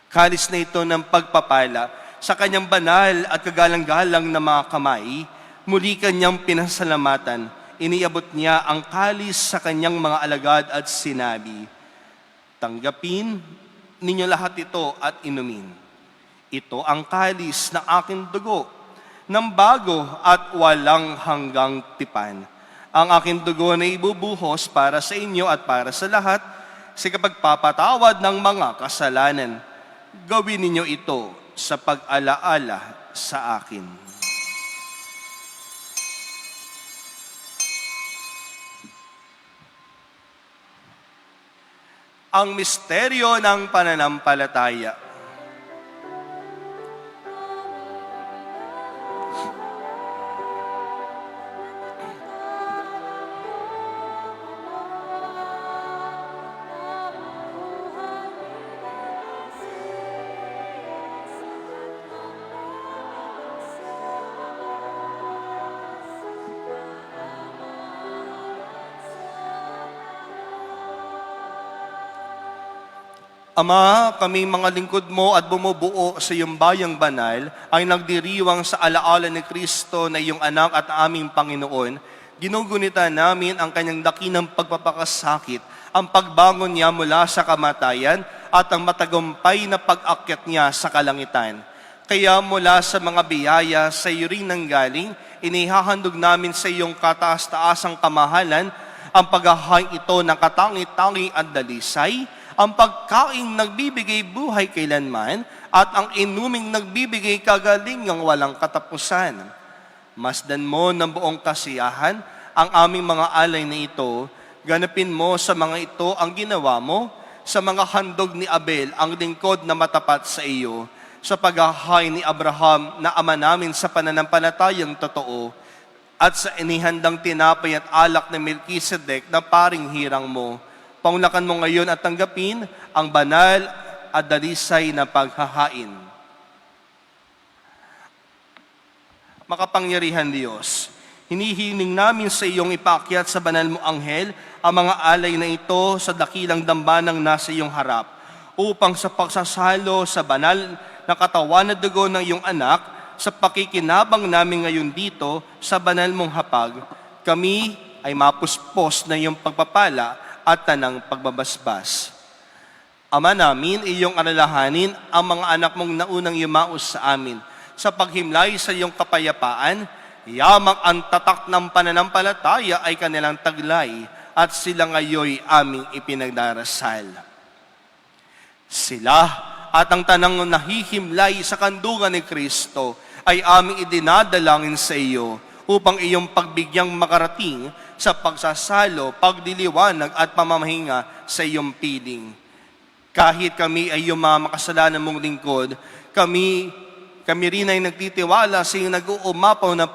kalis na ito ng pagpapala sa kanyang banal at kagalang-galang na mga kamay. Muli kanyang pinasalamatan. Iniabot niya ang kalis sa kanyang mga alagad at sinabi, "Tanggapin ninyo lahat ito at inumin. Ito ang kalis ng aking dugo, ng bago at walang hanggang tipan. Ang aking dugo na ibubuhos para sa inyo at para sa lahat sa kapagpapatawad ng mga kasalanan. Gawin ninyo ito sa pag-alaala sa akin." Ang misteryo ng pananampalataya. Ama, kami mga lingkod mo at bumubuo sa iyong bayang banal ay nagdiriwang sa alaala ni Kristo na iyong anak at aming Panginoon. Ginugunita namin ang kanyang dakinang pagpapakasakit, ang pagbangon niya mula sa kamatayan at ang matagumpay na pag-akyat niya sa kalangitan. Kaya mula sa mga biyaya sa iyo rin nanggaling, inihahandog namin sa iyong kataas-taasang kamahalan ang paghahain ito ng katangi-tangi at dalisay, ang pagkain nagbibigay buhay kailanman, at ang inuming nagbibigay kagalingang walang katapusan. Masdan mo ng buong kasiyahan ang aming mga alay na ito, ganapin mo sa mga ito ang ginawa mo, sa mga handog ni Abel, ang lingkod na matapat sa iyo, sa paghahain ni Abraham na ama namin sa pananampalatayang totoo, at sa inihandang tinapay at alak ni Melchizedek na paring hirang mo. Paunlakan mo ngayon at tanggapin ang banal at dalisay na paghahain. Makapangyarihan Diyos, hinihiling namin sa iyong ipaakyat sa banal mo anghel ang mga alay na ito sa dakilang dambanang nasa iyong harap, upang sa pagsasalo sa banal na katawan at dugo ng iyong anak, sa pakikinabang namin ngayon dito sa banal mong hapag, kami ay mapuspos na iyong pagpapala at tanang pagbabasbas. Ama namin, iyong alalahanin ang mga anak mong naunang yumaos sa amin sa paghimlay sa iyong kapayapaan, yamang ang tatak ng pananampalataya ay kanilang taglay at sila ngayoy aming ipinagdarasal. Sila at ang tanang nahihimlay sa kandungan ni Kristo ay aming idinadalangin sa iyo upang iyong pagbigyang makarating sa pagsasalo, pagdiliwanag at pamamahinga sa iyong piling. Kahit kami ay iyong mga makasalanan mong lingkod, kami rin ay nagtitiwala sa iyong nag-uumapaw na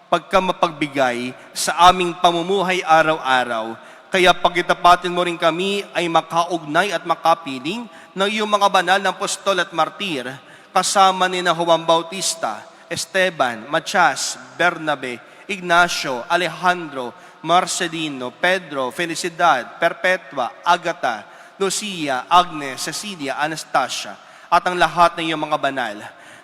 pagkamapagbigay sa aming pamumuhay araw-araw. Kaya pagkitapatin mo rin kami ay makaugnay at makapiling ng iyong mga banal na apostol at martir, kasama ni Juan Bautista, Esteban, Matias, Bernabe, Ignacio, Alejandro, Marcelino, Pedro, Felicidad, Perpetua, Agata, Lucia, Agnes, Cecilia, Anastasia, at ang lahat ng iyong mga banal.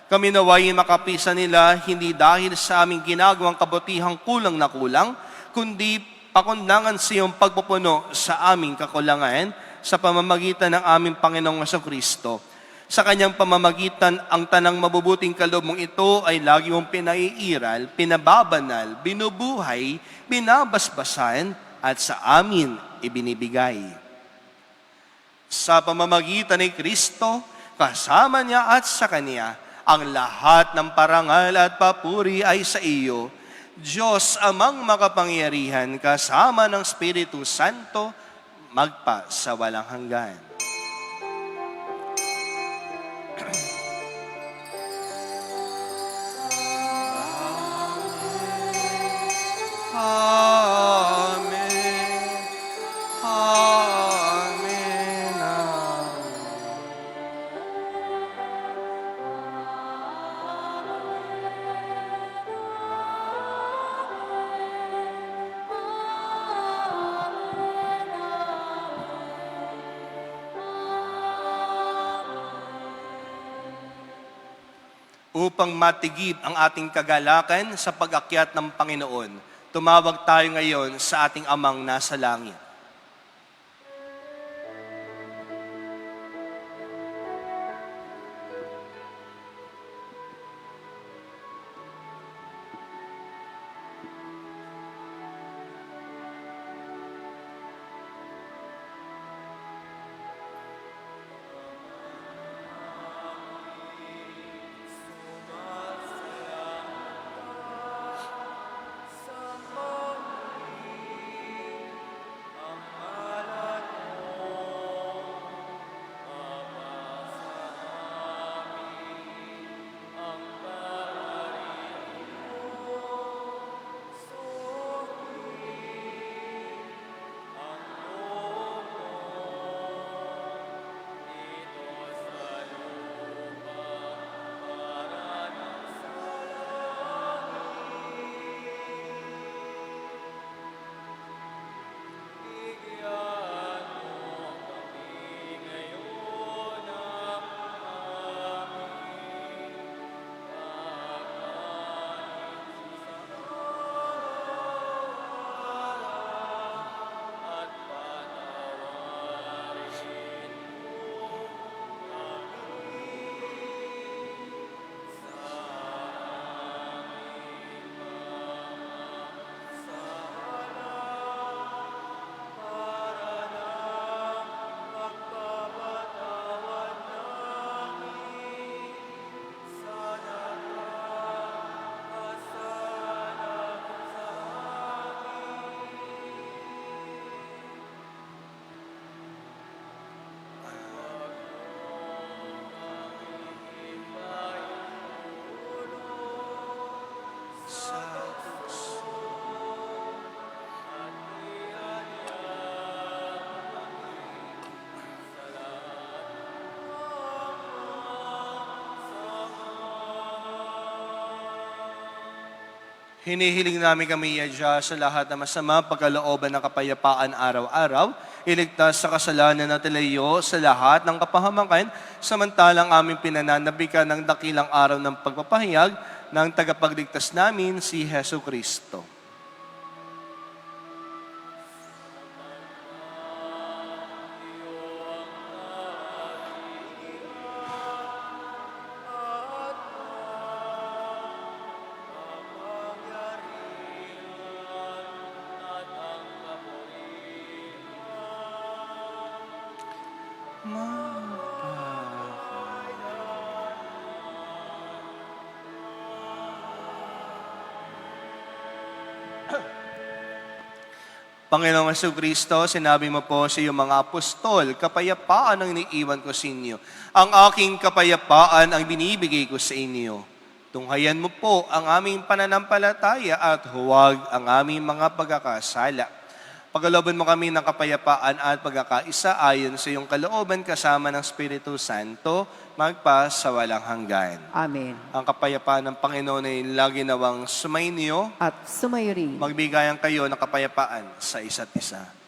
Kami naway makapisa nila hindi dahil sa aming ginagawang kabutihang kulang na kulang, kundi pakundangan sa iyong pagpupuno sa aming kakulangan, sa pamamagitan ng aming Panginoong Kristo. Sa kanyang pamamagitan, ang tanang mabubuting kaloob mong ito ay lagi mong pinaiiral, pinababanal, binubuhay, binabasbasan, at sa amin ibinibigay. Sa pamamagitan ni Kristo, kasama niya at sa Kanya, ang lahat ng parangal at papuri ay sa iyo, Diyos amang makapangyarihan, kasama ng Espiritu Santo, magpa sa walang hanggan. Amen. Amen. Upang matigib ang ating kagalakan sa pag-akyat ng Panginoon, tumawag tayo ngayon sa ating Amang nasa langit. Hinihiling namin kami, Diyos, sa lahat ng masama, pagkalooban ng kapayapaan araw-araw, iligtas sa kasalanan na tilayo sa lahat ng kapahamakan, samantalang aming pinananabikan ng dakilang araw ng pagpapahayag ng tagapagligtas namin, si Hesu Kristo. Panginoong Jesucristo, sinabi mo po sa iyong mga apostol, kapayapaan ang iniiwan ko sa inyo. Ang aking kapayapaan ang binibigay ko sa inyo. Tunghayan mo po ang aming pananampalataya at huwag ang aming mga pagkakasala. Pagkalooban mo kami ng kapayapaan at pagkakaisa ayon sa iyong kalooban kasama ng Espiritu Santo, magpa sa walang hanggan.
Amen.
Ang kapayapaan ng Panginoon ay lagi nawang sumainyo.
At sumayo rin.
Magbigayan kayo ng kapayapaan sa isa't isa.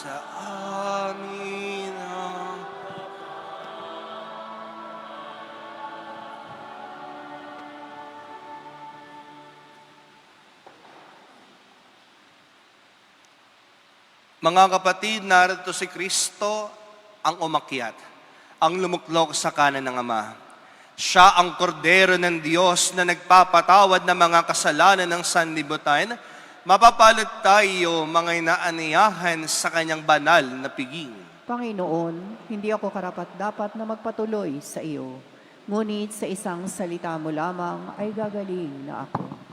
sa amin ang Mga kapatid, narito si Kristo ang umakyat, ang lumuklok sa kanan ng Ama. Siya ang kordero ng Diyos na nagpapatawad ng mga kasalanan ng sanlibutan. Mapapalad tayo, mga inaaniyahan sa kanyang banal na piging.
Panginoon, hindi ako karapat-dapat na magpatuloy sa iyo. Ngunit sa isang salita mo lamang ay gagaling na ako.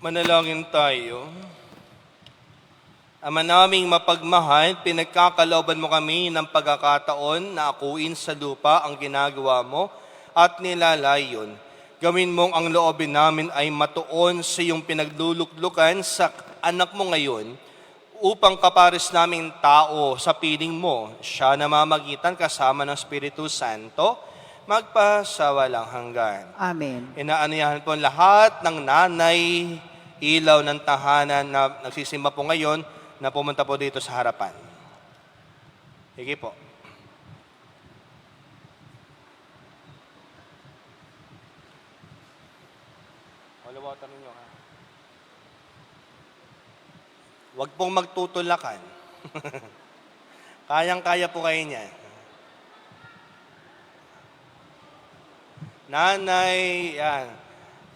Manalangin tayo. Ama naming mapagmahal, pinagkakalooban mo kami ng pagkakataon na akuin sa lupa ang ginagawa mo at nilalayon. Gawin mong ang loobin namin ay matuon sa iyong pinagluluklukan sa anak mo ngayon upang kapares naming tao sa piling mo. Siya na mamagitan kasama ng Espiritu Santo, magpasawalang hanggan.
Amen.
Inaanyahan po lahat ng nanay, ilaw ng tahanan na nagsisimba po ngayon na pumunta po dito sa harapan. Sige po. Water ninyo, ha? Huwag pong magtutulakan. Kayang-kaya po kayo niyan. Nanay, yan.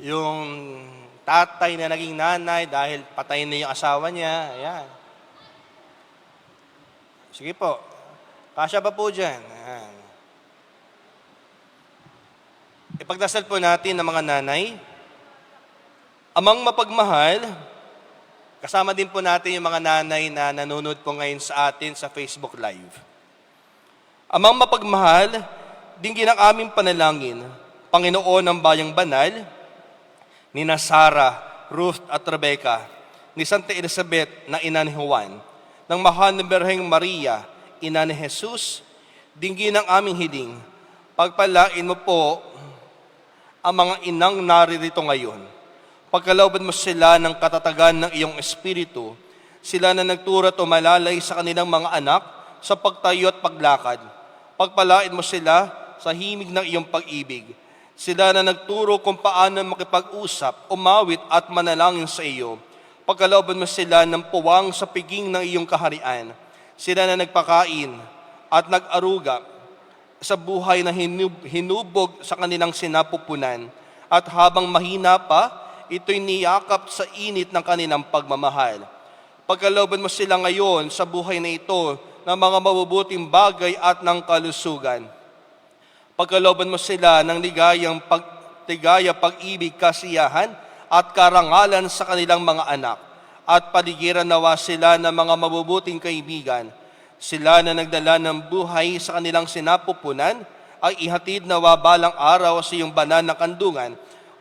Yung tatay na naging nanay dahil patay na yung asawa niya, ayan. Sige po. Kasya pa po dyan. Ayan. Ipagdasal po natin ng mga nanay. Amang mapagmahal, kasama din po natin yung mga nanay na nanonood po ngayon sa atin sa Facebook Live. Amang mapagmahal, dinggin ang aming panalangin, Panginoon ng Bayang Banal, ni Sara, Ruth at Rebecca, ni Santa Elizabeth na ina ni Juan, ng mahal na Birheng Maria, ina ni Jesus, dinggin ang aming hiling, pagpalain mo po ang mga inang naririto ngayon. Pagkalooban mo sila ng katatagan ng iyong espiritu, sila na nagturo at umalalay sa kanilang mga anak sa pagtayo at paglakad. Pagpalain mo sila sa himig ng iyong pag-ibig. Sila na nagturo kung paano makipag-usap, umawit at manalangin sa iyo. Pagkalooban mo sila ng puwang sa piging ng iyong kaharian. Sila na nagpakain at nag-aruga sa buhay na hinubog sa kanilang sinapupunan. At habang mahina pa, ito'y niyakap sa init ng kanilang pagmamahal. Pagkalooban mo sila ngayon sa buhay na ito ng mga mabubuting bagay at ng kalusugan. Pagkalooban mo sila ng ligaya, pag-ibig, kasiyahan at karangalan sa kanilang mga anak. At paligiran nawa sila ng mga mabubuting kaibigan. Sila na nagdala ng buhay sa kanilang sinapupunan ay ihatid nawa balang araw sa iyong banal na kandungan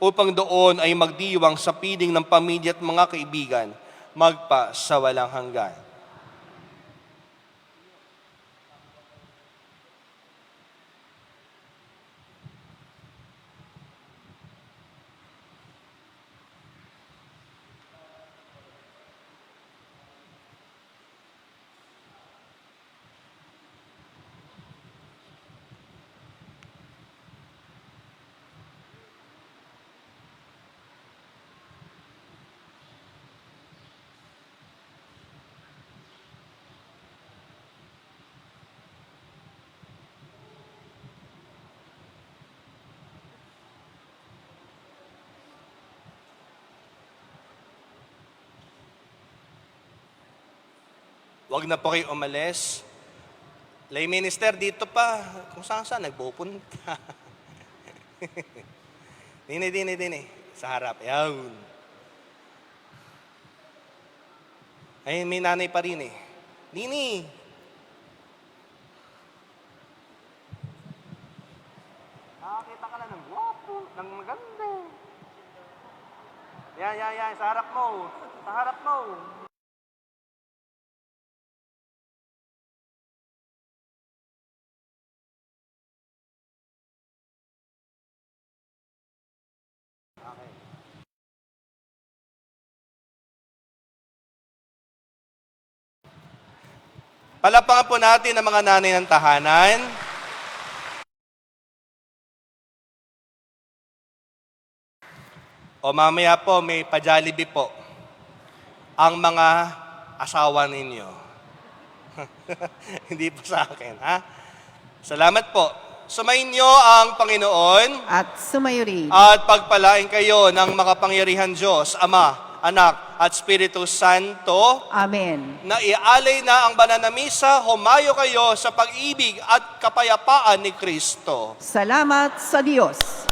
upang doon ay magdiwang sa piling ng pamilya at mga kaibigan, magpa sa walang hanggan. Huwag na po kayo umalis. Lay minister, dito pa. Kung saan nagpupunta. Dini. Sa harap. Yawn. Ay, may nanay pa rin eh. Dini. Nakakita ka na ng wapo, ng maganda. Yan. Sa harap mo. Sa harap mo. Palapakan po natin ang mga nanay ng tahanan. O mamaya po, may pa-Jollibee po. Ang mga asawa ninyo. Hindi po sa akin, ha? Salamat po. Sumayin niyo ang Panginoon
At sumayo rin.
at pagpalain kayo ng makapangyarihan Diyos, Ama, Anak, at Espiritu Santo,
Amen.
na ialay na ang banal na misa, humayo kayo sa pag-ibig at kapayapaan ni Kristo.
Salamat sa Diyos.